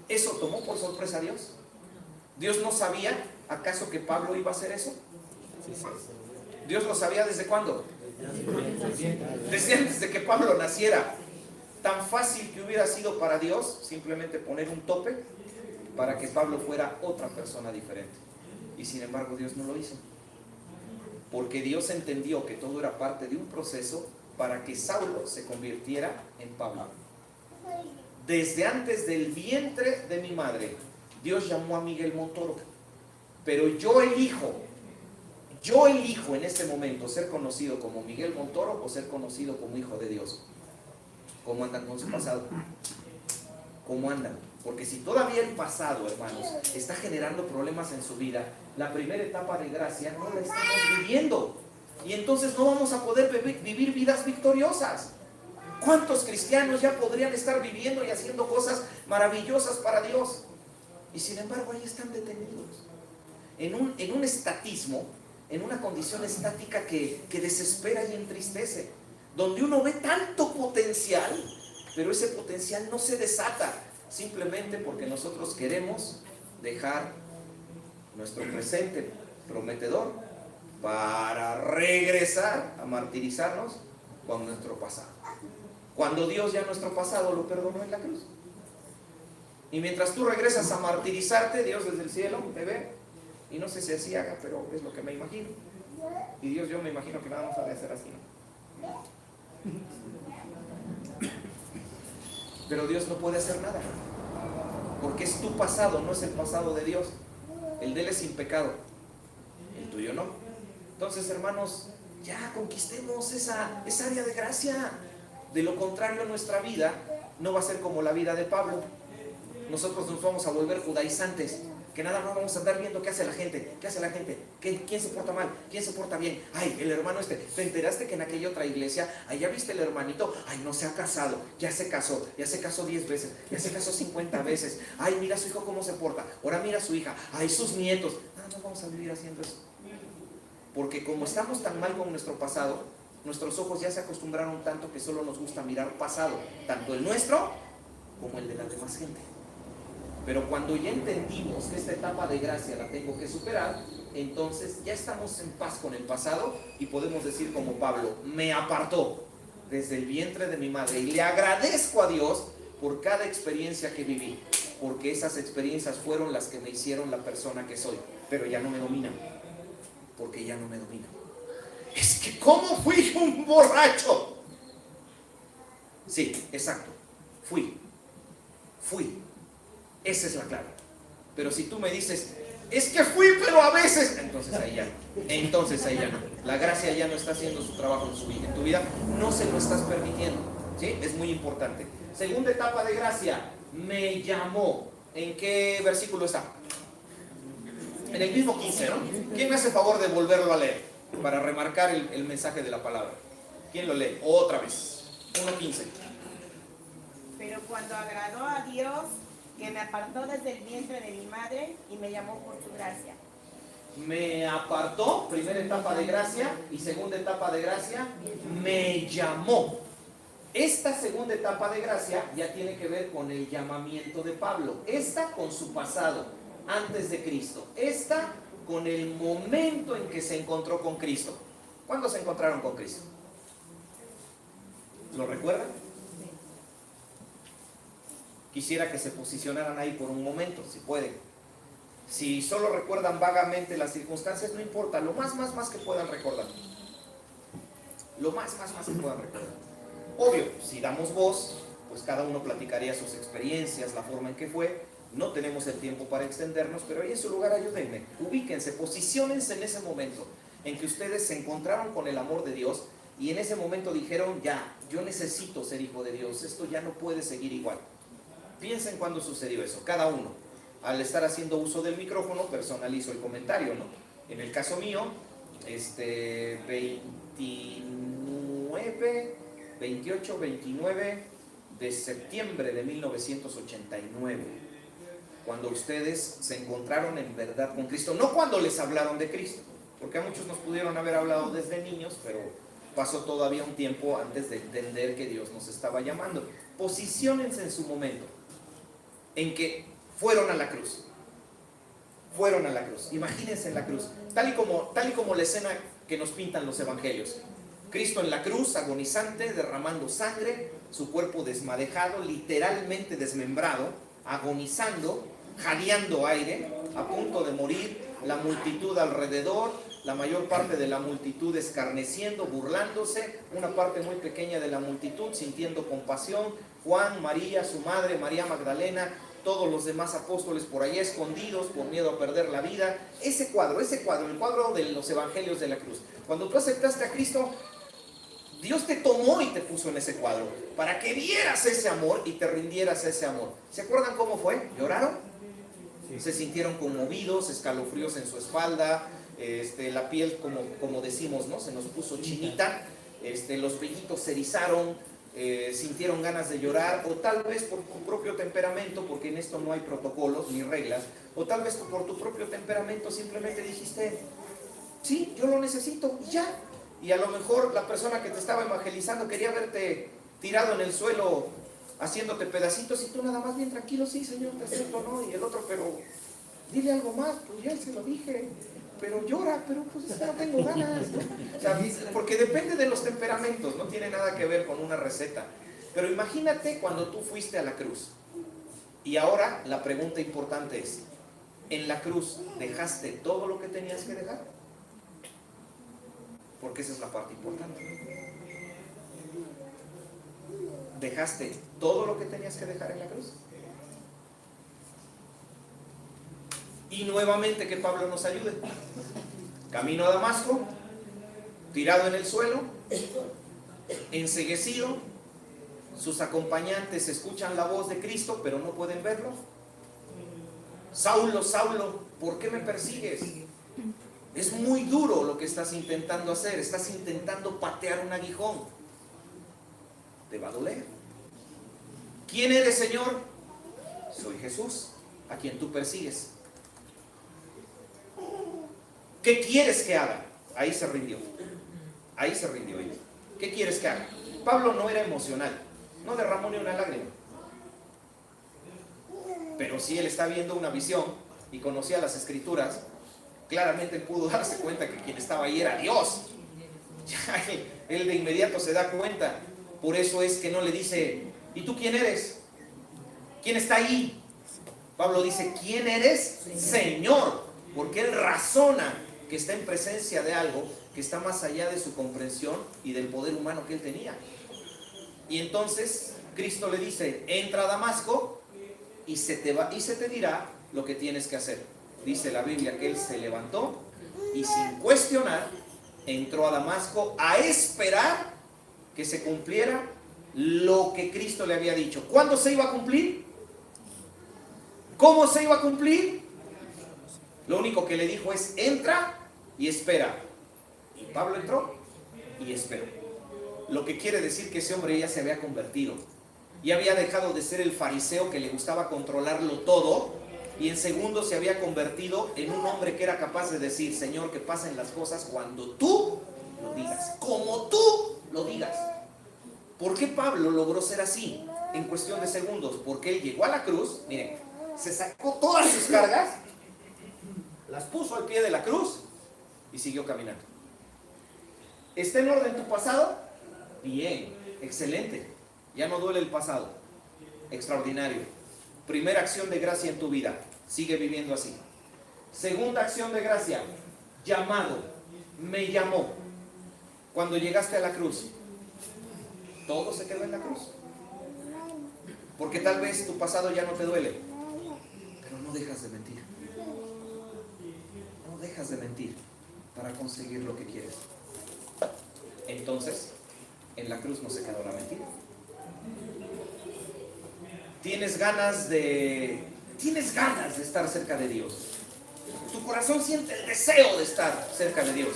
¿Eso tomó por sorpresa a Dios? ¿Dios no sabía acaso que Pablo iba a hacer eso? ¿Dios lo sabía desde cuándo? Desde antes de que Pablo naciera. Tan fácil que hubiera sido para Dios simplemente poner un tope para que Pablo fuera otra persona diferente. Y sin embargo Dios no lo hizo, porque Dios entendió que todo era parte de un proceso para que Saulo se convirtiera en Pablo. Desde antes del vientre de mi madre, Dios llamó a Miguel Montoro, pero yo elijo en este momento ser conocido como Miguel Montoro o ser conocido como hijo de Dios. ¿Cómo andan con su pasado? ¿Cómo andan? Porque si todavía el pasado, hermanos, está generando problemas en su vida, la primera etapa de gracia no la estamos viviendo. Y entonces no vamos a poder vivir vidas victoriosas. ¿Cuántos cristianos ya podrían estar viviendo y haciendo cosas maravillosas para Dios? Y sin embargo ahí están detenidos. En un estatismo, en una condición estática que desespera y entristece. Donde uno ve tanto potencial, pero ese potencial no se desata. Simplemente porque nosotros queremos dejar nuestro presente prometedor para regresar a martirizarnos con nuestro pasado. Cuando Dios ya nuestro pasado lo perdonó en la cruz. Y mientras tú regresas a martirizarte, Dios desde el cielo te ve. Y no sé si así haga, pero es lo que me imagino. Y Dios, yo me imagino que nada más sabe hacer así, ¿no? Pero Dios no puede hacer nada, porque es tu pasado, no es el pasado de Dios. El de Él es sin pecado, el tuyo no. Entonces, hermanos, ya conquistemos esa área de gracia. De lo contrario, nuestra vida no va a ser como la vida de Pablo. Nosotros nos vamos a volver judaizantes, que nada más vamos a andar viendo qué hace la gente, quién se porta mal, quién se porta bien. Ay, el hermano ¿te enteraste que en aquella otra iglesia, ya viste el hermanito? Ay, no se ha casado, ya se casó 10 veces, ya se casó 50 veces. Ay, mira a su hijo cómo se porta, ahora mira a su hija, ay, sus nietos. Nada más vamos a vivir haciendo eso. Porque como estamos tan mal con nuestro pasado, nuestros ojos ya se acostumbraron tanto que solo nos gusta mirar pasado, tanto el nuestro como el de la demás gente. Pero cuando ya entendimos que esta etapa de gracia la tengo que superar, entonces ya estamos en paz con el pasado y podemos decir como Pablo, me apartó desde el vientre de mi madre y le agradezco a Dios por cada experiencia que viví, porque esas experiencias fueron las que me hicieron la persona que soy, pero ya no me dominan, porque ya no me dominan. Es que ¿cómo fui un borracho? Sí, exacto, fui. Esa es la clave. Pero si tú me dices, es que fui, pero a veces, entonces ahí ya no. La gracia ya no está haciendo su trabajo en tu vida, no se lo estás permitiendo. ¿Sí? Es muy importante. Segunda etapa de gracia, me llamó. ¿En qué versículo está? En el mismo 15, ¿no? ¿Quién me hace favor de volverlo a leer? Para remarcar el mensaje de la palabra. ¿Quién lo lee? Otra vez. 1:15. Pero cuando agradó a Dios, que me apartó desde el vientre de mi madre y me llamó por su gracia. Me apartó, primera etapa de gracia, y segunda etapa de gracia, me llamó. Esta segunda etapa de gracia ya tiene que ver con el llamamiento de Pablo. Esta con su pasado, antes de Cristo. Esta con el momento en que se encontró con Cristo. ¿Cuándo se encontraron con Cristo? ¿Lo recuerdan? Quisiera que se posicionaran ahí por un momento, si pueden. Si solo recuerdan vagamente las circunstancias, no importa, lo más que puedan recordar. Lo más que puedan recordar. Obvio, si damos voz, pues cada uno platicaría sus experiencias, la forma en que fue. No tenemos el tiempo para extendernos, pero ahí en su lugar ayúdenme. Ubíquense, posiciónense en ese momento en que ustedes se encontraron con el amor de Dios y en ese momento dijeron, ya, yo necesito ser hijo de Dios, esto ya no puede seguir igual. Piensen cuándo sucedió eso, cada uno. Al estar haciendo uso del micrófono, personalizo el comentario, ¿no? En el caso mío, 29 de septiembre de 1989, cuando ustedes se encontraron en verdad con Cristo, no cuando les hablaron de Cristo, porque a muchos nos pudieron haber hablado desde niños, pero pasó todavía un tiempo antes de entender que Dios nos estaba llamando. Posiciónense en su momento en que fueron a la cruz. Imagínense en la cruz, tal y como la escena que nos pintan los evangelios. Cristo en la cruz, agonizante, derramando sangre, su cuerpo desmadejado, literalmente desmembrado, agonizando, jadeando aire, a punto de morir, la multitud alrededor, la mayor parte de la multitud escarneciendo, burlándose, una parte muy pequeña de la multitud sintiendo compasión, Juan, María, su madre, María Magdalena, todos los demás apóstoles por ahí escondidos por miedo a perder la vida. Ese cuadro, el cuadro de los evangelios de la cruz. Cuando tú aceptaste a Cristo, Dios te tomó y te puso en ese cuadro para que vieras ese amor y te rindieras a ese amor. ¿Se acuerdan cómo fue? ¿Lloraron? Se sintieron conmovidos, escalofríos en su espalda, la piel, como decimos, ¿no? Se nos puso chinita, los vellitos se erizaron, sintieron ganas de llorar, o tal vez por tu propio temperamento, porque en esto no hay protocolos ni reglas, o tal vez por tu propio temperamento simplemente dijiste, sí, yo lo necesito, y ya. Y a lo mejor la persona que te estaba evangelizando quería verte tirado en el suelo haciéndote pedacitos y tú nada más bien tranquilo, sí Señor, te acepto, ¿no? Y el otro, pero dile algo más, pues ya se lo dije, pero llora, pero pues es que no tengo ganas, ¿no? O sea, porque depende de los temperamentos, no tiene nada que ver con una receta. Pero imagínate cuando tú fuiste a la cruz. Y ahora la pregunta importante es, ¿en la cruz dejaste todo lo que tenías que dejar? Porque esa es la parte importante. ¿Dejaste todo lo que tenías que dejar en la cruz? Y nuevamente que Pablo nos ayude. Camino a Damasco, tirado en el suelo, enceguecido. Sus acompañantes escuchan la voz de Cristo, pero no pueden verlo. Saulo, Saulo, ¿por qué me persigues? Es muy duro lo que estás intentando hacer. Estás intentando patear un aguijón. Te va a doler. ¿Quién eres, Señor? Soy Jesús, a quien tú persigues. ¿Qué quieres que haga? Ahí se rindió. Ahí se rindió él. ¿Qué quieres que haga? Pablo no era emocional. No derramó ni una lágrima. Pero si él está viendo una visión y conocía las escrituras, claramente pudo darse cuenta que quien estaba ahí era Dios. Ya él de inmediato se da cuenta. Por eso es que no le dice, ¿y tú quién eres? ¿Quién está ahí? Pablo dice, ¿quién eres? Señor. Porque él razona que está en presencia de algo que está más allá de su comprensión y del poder humano que él tenía. Y entonces Cristo le dice, entra a Damasco y se te dirá lo que tienes que hacer. Dice la Biblia que él se levantó y sin cuestionar entró a Damasco a esperar que se cumpliera lo que Cristo le había dicho. ¿Cuándo se iba a cumplir? ¿Cómo se iba a cumplir? Lo único que le dijo es, entra y espera. Y Pablo entró y esperó. Lo que quiere decir que ese hombre ya se había convertido. Ya había dejado de ser el fariseo que le gustaba controlarlo todo. Y en segundos se había convertido en un hombre que era capaz de decir, Señor, que pasen las cosas cuando tú lo digas. Como tú lo digas. ¿Por qué Pablo logró ser así en cuestión de segundos? Porque él llegó a la cruz, miren, se sacó todas sus cargas, las puso al pie de la cruz y siguió caminando. ¿Está en orden tu pasado? Bien, excelente. Ya no duele el pasado. Extraordinario. Primera acción de gracia en tu vida. Sigue viviendo así. Segunda acción de gracia. Llamado. Me llamó. Cuando llegaste a la cruz, todo se quedó en la cruz. Porque tal vez tu pasado ya no te duele. Pero no dejas de mentir. No dejas de mentir para conseguir lo que quieres. Entonces, en la cruz no se quedó la mentira. Tienes ganas de estar cerca de Dios. Tu corazón siente el deseo de estar cerca de Dios.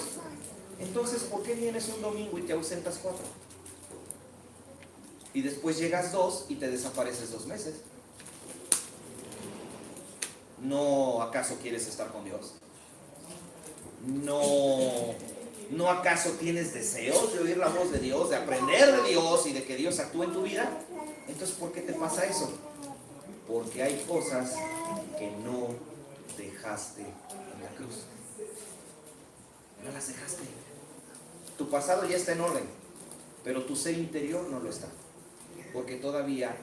Entonces, ¿por qué vienes un domingo y te ausentas 4? Y después llegas 2 y te desapareces 2 meses. ¿No acaso quieres estar con Dios? ¿No acaso tienes deseos de oír la voz de Dios, de aprender de Dios y de que Dios actúe en tu vida? Entonces, ¿por qué te pasa eso? Porque hay cosas que no dejaste en la cruz. No las dejaste. Tu pasado ya está en orden, pero tu ser interior no lo está. Porque todavía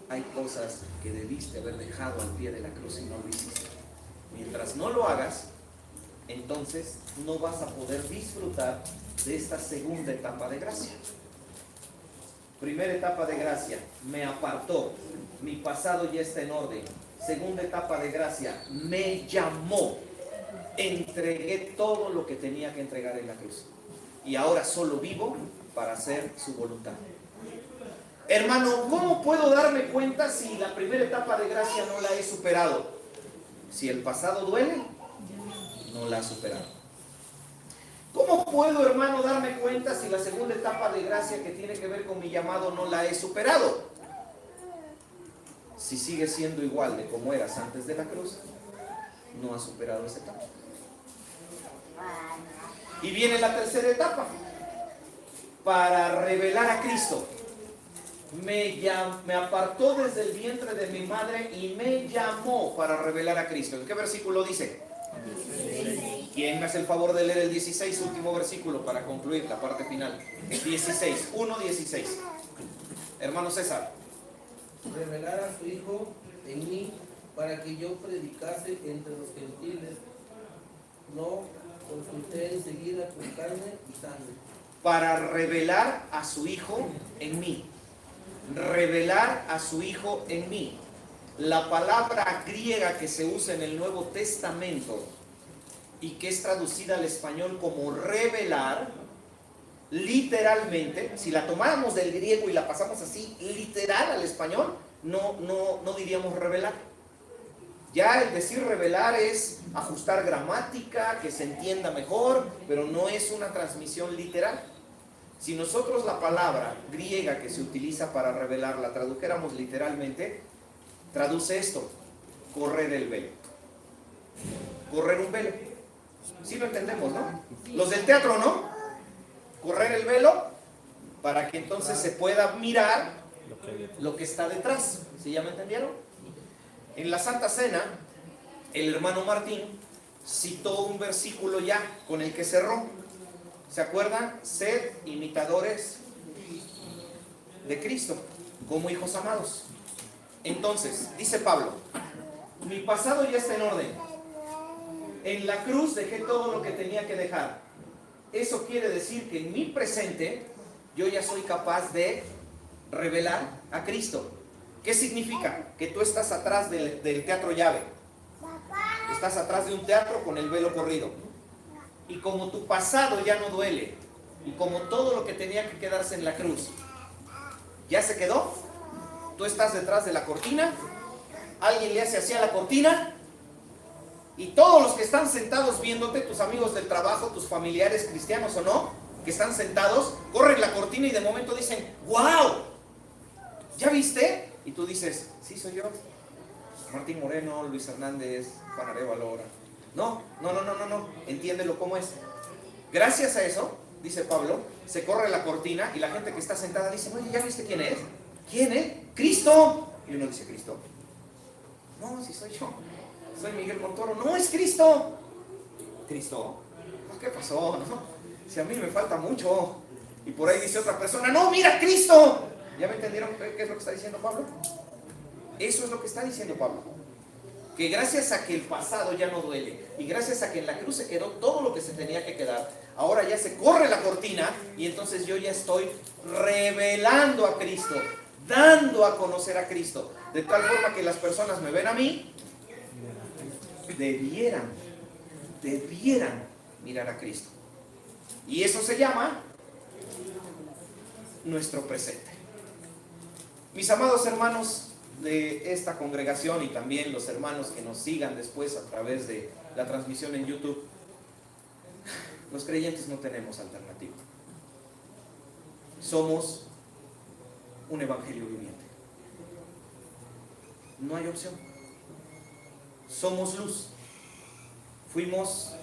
hay cosas que debiste haber dejado al pie de la cruz y no lo hiciste. Mientras no lo hagas, entonces no vas a poder disfrutar de esta segunda etapa de gracia. Primera etapa de gracia, me apartó, mi pasado ya está en orden. Segunda etapa de gracia, me llamó, entregué todo lo que tenía que entregar en la cruz. Y ahora solo vivo para hacer su voluntad. Hermano, ¿cómo puedo darme cuenta si la primera etapa de gracia no la he superado? Si el pasado duele, no la ha superado. ¿Cómo puedo, hermano, darme cuenta si la segunda etapa de gracia que tiene que ver con mi llamado no la he superado? Si sigues siendo igual de como eras antes de la cruz, no has superado esa etapa. Y viene la tercera etapa, para revelar a Cristo. Me apartó desde el vientre de mi madre y me llamó para revelar a Cristo. ¿En qué versículo dice? ¿Quién me hace el favor de leer el 16, último versículo, para concluir la parte final? 16, 1:16. Hermano César. Revelar a su Hijo en mí para que yo predicase entre los gentiles. No consulté enseguida con carne y sangre. Para revelar a su Hijo en mí. Revelar a su Hijo en mí. La palabra griega que se usa en el Nuevo Testamento y que es traducida al español como revelar, literalmente, si la tomáramos del griego y la pasamos así, literal al español, no diríamos revelar. Ya el decir revelar es ajustar gramática, que se entienda mejor, pero no es una transmisión literal. Si nosotros la palabra griega que se utiliza para revelar la tradujéramos literalmente, traduce esto: correr el velo. Correr un velo. Sí lo entendemos, ¿no? Los del teatro, ¿no? Correr el velo para que entonces se pueda mirar lo que está detrás. ¿Sí ya me entendieron? En la Santa Cena, el hermano Martín citó un versículo ya con el que cerró. ¿Se acuerdan? Sed imitadores de Cristo como hijos amados. Entonces, dice Pablo, mi pasado ya está en orden. En la cruz dejé todo lo que tenía que dejar. Eso quiere decir que en mi presente yo ya soy capaz de revelar a Cristo. ¿Qué significa? Que tú estás atrás del teatro llave. Estás atrás de un teatro con el velo corrido. Y como tu pasado ya no duele, y como todo lo que tenía que quedarse en la cruz ya se quedó, tú estás detrás de la cortina, alguien le hace así a la cortina, y todos los que están sentados viéndote, tus amigos del trabajo, tus familiares, cristianos o no, que están sentados, corren la cortina y de momento dicen, ¡wow! ¿Ya viste? Y tú dices, sí, soy yo. Martín Moreno, Luis Hernández, Juan Arevalo. No, entiéndelo cómo es. Gracias a eso, dice Pablo, se corre la cortina y la gente que está sentada dice, oye, ¿ya viste quién es? ¿Quién es? ¡Cristo! Y uno dice, ¿Cristo? No, si soy yo. Soy Miguel Montoro. No, es Cristo. ¿Cristo? ¿Qué pasó? ¿No? Si a mí me falta mucho. Y por ahí dice otra persona, no, mira, Cristo. ¿Ya me entendieron qué es lo que está diciendo Pablo? Eso es lo que está diciendo Pablo. Que gracias a que el pasado ya no duele y gracias a que en la cruz se quedó todo lo que se tenía que quedar, ahora ya se corre la cortina y entonces yo ya estoy revelando a Cristo, dando a conocer a Cristo, de tal forma que las personas me ven a mí, debieran mirar a Cristo. Y eso se llama nuestro presente. Mis amados hermanos de esta congregación y también los hermanos que nos sigan después a través de la transmisión en YouTube, los creyentes no tenemos alternativa. Somos un evangelio viviente. No hay opción. Somos luz. Fuimos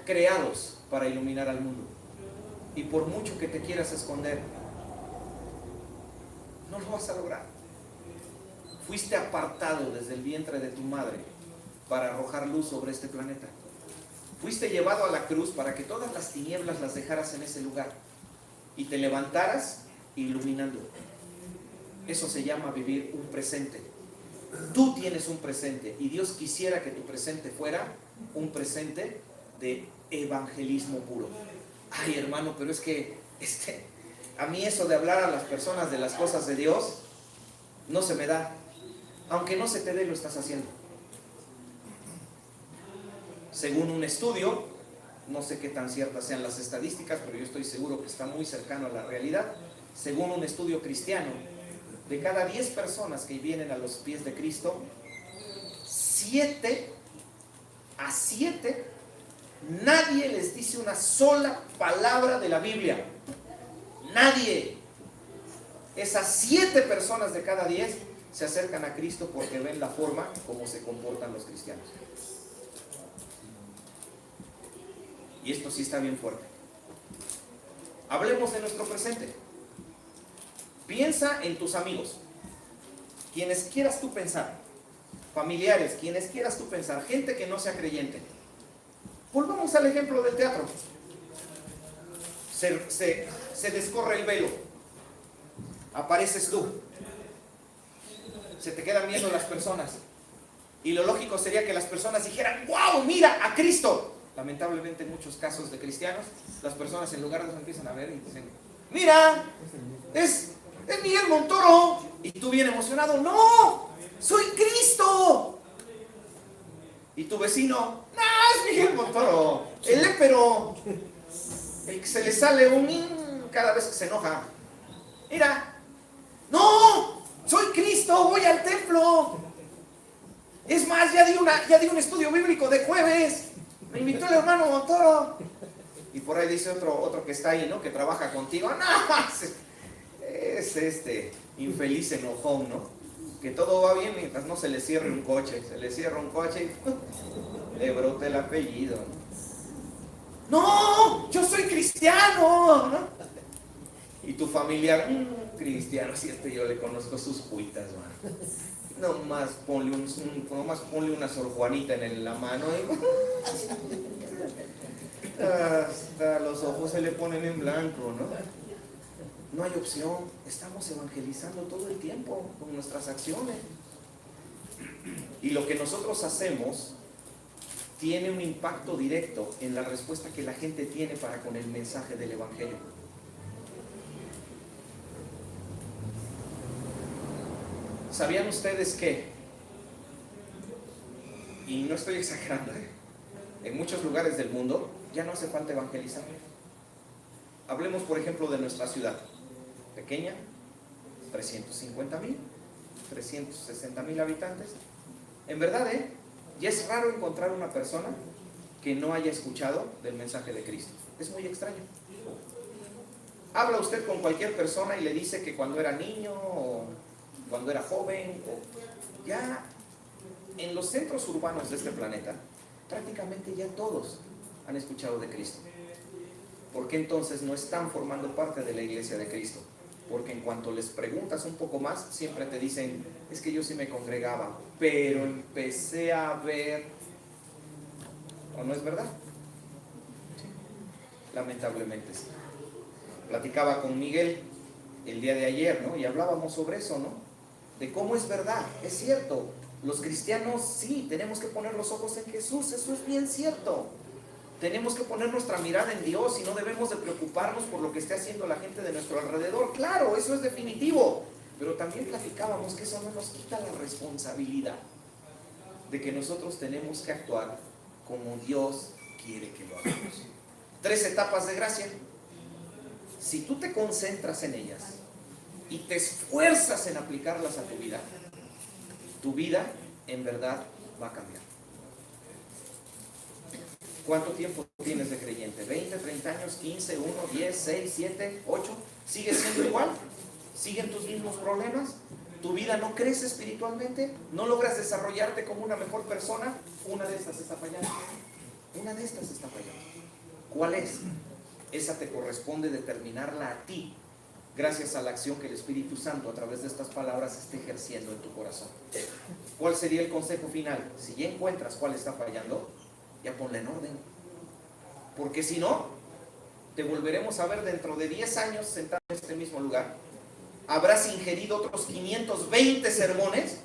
creados para iluminar al mundo. Y por mucho que te quieras esconder, no lo vas a lograr. Fuiste apartado desde el vientre de tu madre para arrojar luz sobre este planeta. Fuiste llevado a la cruz para que todas las tinieblas las dejaras en ese lugar y te levantaras iluminando. Eso se llama vivir un presente. Tú tienes un presente y Dios quisiera que tu presente fuera un presente de evangelismo puro. Ay, hermano, pero es que a mí eso de hablar a las personas de las cosas de Dios no se me da. Aunque no se te dé, lo estás haciendo. Según un estudio, no sé qué tan ciertas sean las estadísticas, pero yo estoy seguro que está muy cercano a la realidad. Según un estudio cristiano, de cada 10 personas que vienen a los pies de Cristo, 7 nadie les dice una sola palabra de la Biblia. Nadie. Esas 7 personas de cada 10 se acercan a Cristo porque ven la forma como se comportan los cristianos. Y esto sí está bien fuerte. Hablemos de nuestro presente. Piensa en tus amigos, quienes quieras tú pensar, familiares, quienes quieras tú pensar, gente que no sea creyente. Volvamos al ejemplo del teatro. Se descorre el velo, apareces tú, se te quedan viendo las personas y lo lógico sería que las personas dijeran, ¡wow! ¡Mira a Cristo! Lamentablemente en muchos casos de cristianos, las personas en lugar de eso empiezan a ver y dicen, ¡mira! Es Miguel Montoro. Y tú bien emocionado, ¡no! ¡Soy Cristo! Y tu vecino, ¡no! es Miguel Montoro, el épero, el que se le sale un cada vez que se enoja. Mira, no, soy Cristo, voy al templo. Es más, ya di un estudio bíblico de jueves. Me invitó el hermano Montoro. Y por ahí dice otro que está ahí, ¿no? Que trabaja contigo. No, es este infeliz enojón, ¿no? Que todo va bien mientras no se le cierre un coche. Se le cierra un coche y le brota el apellido, ¿no? ¡No! ¡Yo soy cristiano! ¿No? Y tu familiar, cristiano, si yo le conozco sus cuitas, man. Nomás ponle una Sor Juanita en la mano y hasta los ojos se le ponen en blanco, ¿no? No hay opción. Estamos evangelizando todo el tiempo con nuestras acciones. Y lo que nosotros hacemos tiene un impacto directo en la respuesta que la gente tiene para con el mensaje del evangelio. ¿Sabían ustedes que, y no estoy exagerando, en muchos lugares del mundo ya no hace falta evangelizar? Hablemos, por ejemplo, de nuestra ciudad, pequeña, 350,000, 360,000 habitantes. En verdad, ya es raro encontrar una persona que no haya escuchado del mensaje de Cristo. Es muy extraño. Habla usted con cualquier persona y le dice que cuando era niño o cuando era joven, o ya en los centros urbanos de este planeta, prácticamente ya todos han escuchado de Cristo. ¿Por qué entonces no están formando parte de la iglesia de Cristo? Porque en cuanto les preguntas un poco más, siempre te dicen, es que yo sí me congregaba, pero empecé a ver, ¿o no es verdad? Sí. Lamentablemente sí. Platicaba con Miguel el día de ayer, ¿no? Y hablábamos sobre eso, ¿no? De cómo es verdad, es cierto. Los cristianos sí, tenemos que poner los ojos en Jesús, eso es bien cierto. Tenemos que poner nuestra mirada en Dios y no debemos de preocuparnos por lo que esté haciendo la gente de nuestro alrededor. Claro, eso es definitivo. Pero también platicábamos que eso no nos quita la responsabilidad de que nosotros tenemos que actuar como Dios quiere que lo hagamos. 3 etapas de gracia. Si tú te concentras en ellas y te esfuerzas en aplicarlas a tu vida en verdad va a cambiar. ¿Cuánto tiempo tienes de creyente? ¿20, 30 años, 15, 1, 10, 6, 7, 8? ¿Sigues siendo igual? ¿Siguen tus mismos problemas? ¿Tu vida no crece espiritualmente? ¿No logras desarrollarte como una mejor persona? Una de estas está fallando. Una de estas está fallando. ¿Cuál es? Esa te corresponde determinarla a ti, gracias a la acción que el Espíritu Santo a través de estas palabras esté ejerciendo en tu corazón. ¿Cuál sería el consejo final? Si ya encuentras cuál está fallando, ya ponla en orden. Porque si no, te volveremos a ver dentro de 10 años sentado en este mismo lugar. Habrás ingerido otros 520 sermones,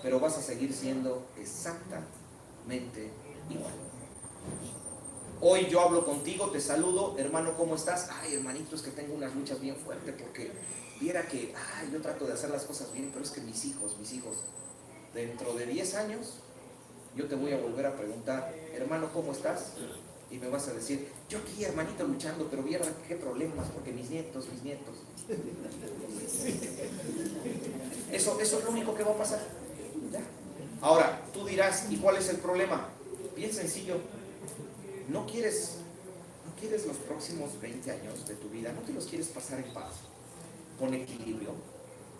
pero vas a seguir siendo exactamente igual. Hoy yo hablo contigo, te saludo, hermano, ¿cómo estás? Ay, hermanito, es que tengo unas luchas bien fuertes porque viera que, yo trato de hacer las cosas bien, pero es que mis hijos, dentro de 10 años, yo te voy a volver a preguntar, hermano, ¿cómo estás? Y me vas a decir, yo aquí, hermanito, luchando, pero viera qué problemas, porque mis nietos. Eso es lo único que va a pasar. ¿Ya? Ahora, tú dirás, ¿y cuál es el problema? Bien sencillo. No quieres los próximos 20 años de tu vida, no te los quieres pasar en paz, con equilibrio,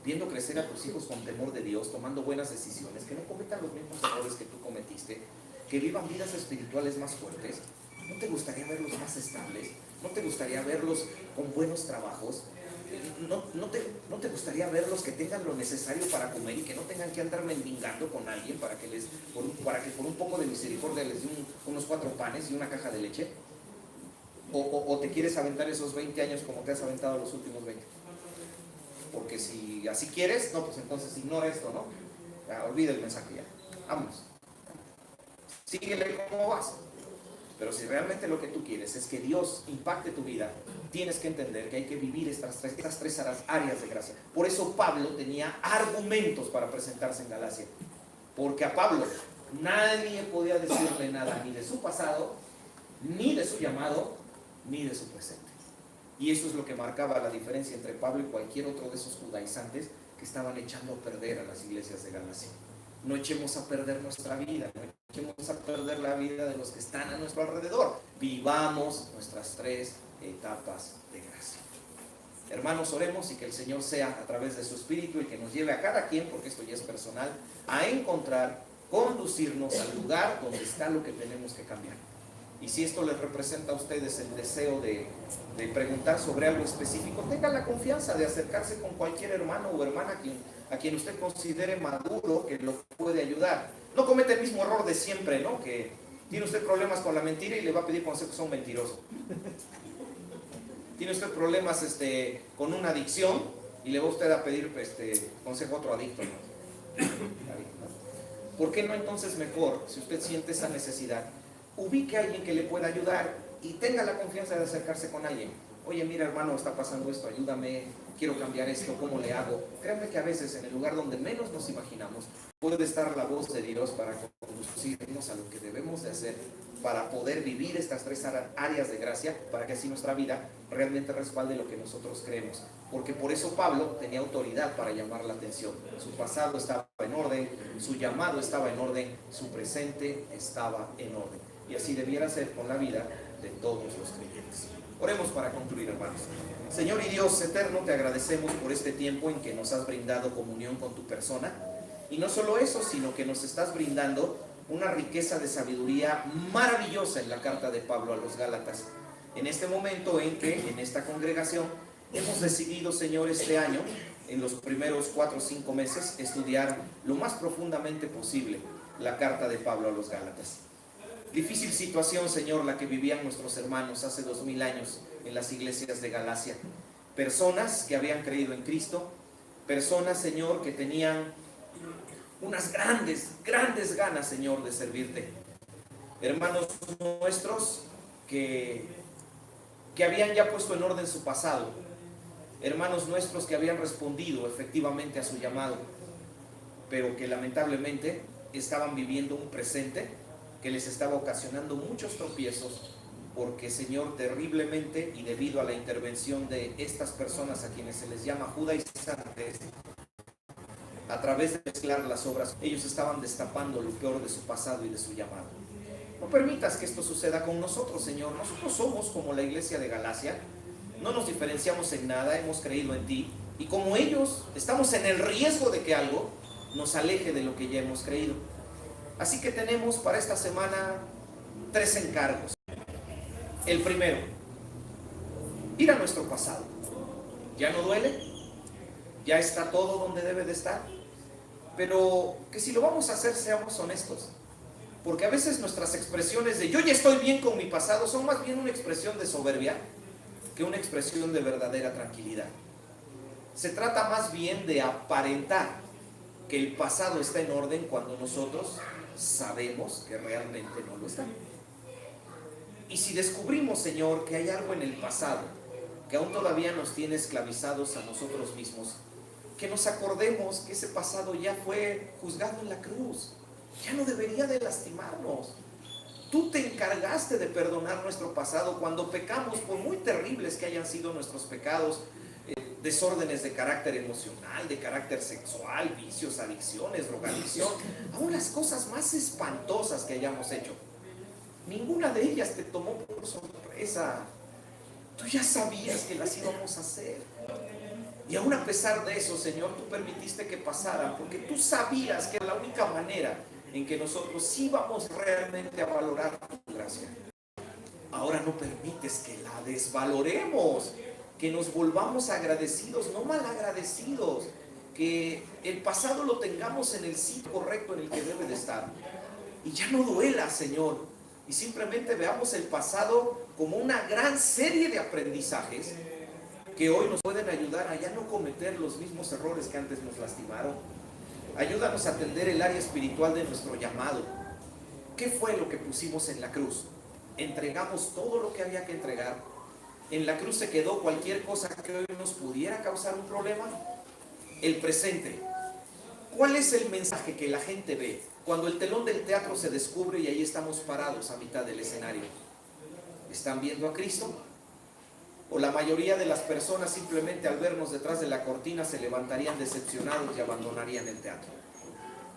viendo crecer a tus hijos con temor de Dios, tomando buenas decisiones, que no cometan los mismos errores que tú cometiste, que vivan vidas espirituales más fuertes. ¿No te gustaría verlos más estables? ¿No te gustaría verlos con buenos trabajos? ¿No te gustaría verlos que tengan lo necesario para comer y que no tengan que andar mendigando con alguien para que por un poco de misericordia les dé unos 4 panes y una caja de leche? ¿O te quieres aventar esos 20 años como te has aventado los últimos 20? Porque si así quieres, no, pues entonces ignora esto, ¿no? Ya, olvida el mensaje ya. Vámonos. Síguele como vas. Pero si realmente lo que tú quieres es que Dios impacte tu vida, tienes que entender que hay que vivir estas tres áreas de gracia. Por eso Pablo tenía argumentos para presentarse en Galacia. Porque a Pablo Nadie podía decirle nada ni de su pasado, ni de su llamado, ni de su presente. Y eso es lo que marcaba la diferencia entre Pablo y cualquier otro de esos judaizantes que estaban echando a perder a las iglesias de Galacia. No echemos a perder nuestra vida, no echemos a perder la vida de los que están a nuestro alrededor. Vivamos nuestras 3 etapas de gracia. Hermanos, oremos y que el Señor sea a través de su Espíritu el que nos lleve a cada quien, porque esto ya es personal, a encontrar, conducirnos al lugar donde está lo que tenemos que cambiar. Y si esto les representa a ustedes el deseo de preguntar sobre algo específico, tengan la confianza de acercarse con cualquier hermano o hermana a quien usted considere maduro que lo puede ayudar. No cometa el mismo error de siempre, ¿no? Que tiene usted problemas con la mentira y le va a pedir consejos a un mentiroso. Tiene usted problemas con una adicción y le va usted a pedir consejo a otro adicto, ¿no? ¿Por qué no entonces mejor, si usted siente esa necesidad, ubique a alguien que le pueda ayudar y tenga la confianza de acercarse con alguien? Oye, mira hermano, está pasando esto, ayúdame, quiero cambiar esto, ¿cómo le hago? Créanme que a veces en el lugar donde menos nos imaginamos puede estar la voz de Dios para conducirnos a lo que debemos de hacer para poder vivir estas 3 áreas de gracia, para que así nuestra vida realmente respalde lo que nosotros creemos. Porque por eso Pablo tenía autoridad para llamar la atención. Su pasado estaba en orden, su llamado estaba en orden, su presente estaba en orden. Y así debiera ser con la vida de todos los creyentes. Oremos para concluir, hermanos. Señor y Dios eterno, te agradecemos por este tiempo en que nos has brindado comunión con tu persona. Y no solo eso, sino que nos estás brindando una riqueza de sabiduría maravillosa en la carta de Pablo a los Gálatas. En este momento en que en esta congregación hemos decidido, Señor, este año, en los primeros 4 o 5 meses, estudiar lo más profundamente posible la carta de Pablo a los Gálatas. Difícil situación, Señor, la que vivían nuestros hermanos hace 2000 años en las iglesias de Galacia. Personas que habían creído en Cristo, personas, Señor, que tenían unas grandes ganas, Señor, de servirte. Hermanos nuestros que habían ya puesto en orden su pasado. Hermanos nuestros que habían respondido efectivamente a su llamado, pero que lamentablemente estaban viviendo un presente que les estaba ocasionando muchos tropiezos, porque, Señor, terriblemente y debido a la intervención de estas personas a quienes se les llama judaizantes, a través de mezclar las obras, ellos estaban destapando lo peor de su pasado y de su llamado. No permitas que esto suceda con nosotros, Señor. Nosotros somos como la iglesia de Galacia, no nos diferenciamos en nada, hemos creído en ti, y como ellos, estamos en el riesgo de que algo nos aleje de lo que ya hemos creído. Así que tenemos para esta semana 3 encargos. El primero, ir a nuestro pasado. ¿Ya no duele? ¿Ya está todo donde debe de estar? Pero que si lo vamos a hacer, seamos honestos. Porque a veces nuestras expresiones de yo ya estoy bien con mi pasado son más bien una expresión de soberbia que una expresión de verdadera tranquilidad. Se trata más bien de aparentar que el pasado está en orden cuando nosotros sabemos que realmente no lo está. Y si descubrimos, Señor, que hay algo en el pasado que aún todavía nos tiene esclavizados a nosotros mismos, que nos acordemos que ese pasado ya fue juzgado en la cruz, ya no debería de lastimarnos. Tú te encargaste de perdonar nuestro pasado cuando pecamos, por muy terribles que hayan sido nuestros pecados, desórdenes de carácter emocional, de carácter sexual, vicios, adicciones, drogadicción, aún las cosas más espantosas que hayamos hecho. Ninguna de ellas te tomó por sorpresa. Tú ya sabías que las íbamos a hacer. Y aún a pesar de eso, Señor, tú permitiste que pasaran, porque tú sabías que era la única manera en que nosotros íbamos realmente a valorar tu gracia. Ahora no permites que la desvaloremos, que nos volvamos agradecidos, no malagradecidos, que el pasado lo tengamos en el sitio correcto en el que debe de estar. Y ya no duela, Señor, y simplemente veamos el pasado como una gran serie de aprendizajes que hoy nos pueden ayudar a ya no cometer los mismos errores que antes nos lastimaron. Ayúdanos a atender el área espiritual de nuestro llamado. ¿Qué fue lo que pusimos en la cruz? ¿Entregamos todo lo que había que entregar? ¿En la cruz se quedó cualquier cosa que hoy nos pudiera causar un problema? El presente. ¿Cuál es el mensaje que la gente ve cuando el telón del teatro se descubre y ahí estamos parados a mitad del escenario. ¿Están viendo a Cristo? ¿O la mayoría de las personas simplemente al vernos detrás de la cortina se levantarían decepcionados y abandonarían el teatro?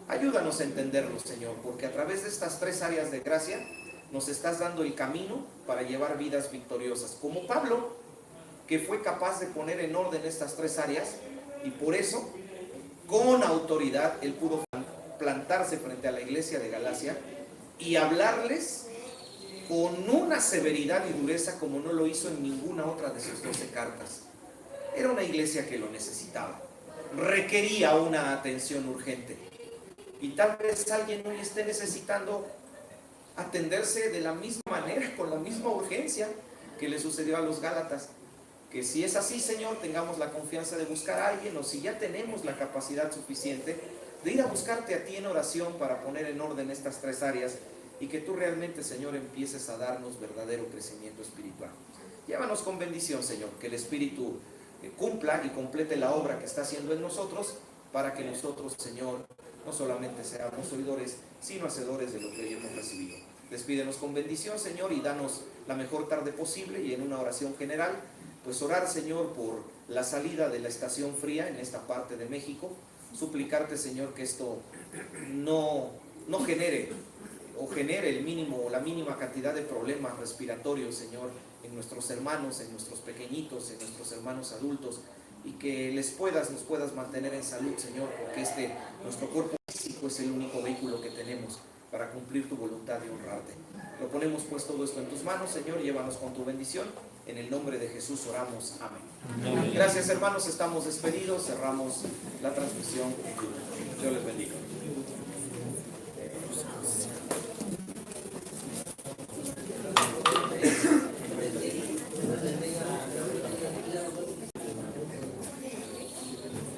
Ayúdanos a entenderlo, Señor, porque a través de estas 3 áreas de gracia nos estás dando el camino para llevar vidas victoriosas, como Pablo, que fue capaz de poner en orden estas 3 áreas, y por eso, con autoridad, él pudo plantarse frente a la iglesia de Galacia y hablarles con una severidad y dureza como no lo hizo en ninguna otra de sus 12 cartas. Era una iglesia que lo necesitaba, requería una atención urgente, y tal vez alguien hoy esté necesitando atenderse de la misma manera, con la misma urgencia que le sucedió a los Gálatas. Que si es así, Señor, tengamos la confianza de buscar a alguien, o si ya tenemos la capacidad suficiente de ir a buscarte a ti en oración para poner en orden estas 3 áreas, y que tú realmente, Señor, empieces a darnos verdadero crecimiento espiritual. Llévanos con bendición, Señor, que el Espíritu cumpla y complete la obra que está haciendo en nosotros, para que nosotros, Señor, no solamente seamos oidores, sino hacedores de lo que hoy hemos recibido. Despídenos con bendición, Señor, y danos la mejor tarde posible, y en una oración general, pues orar, Señor, por la salida de la estación fría en esta parte de México. Suplicarte, Señor, que esto no genere o genere el mínimo o la mínima cantidad de problemas respiratorios, Señor, en nuestros hermanos, en nuestros pequeñitos, en nuestros hermanos adultos, y que nos puedas mantener en salud, Señor, porque nuestro cuerpo físico es el único vehículo que tenemos para cumplir tu voluntad y honrarte. Lo ponemos pues todo esto en tus manos, Señor, llévanos con tu bendición. En el nombre de Jesús oramos. Amén. Gracias, hermanos, estamos despedidos, cerramos la transmisión. Dios les bendiga.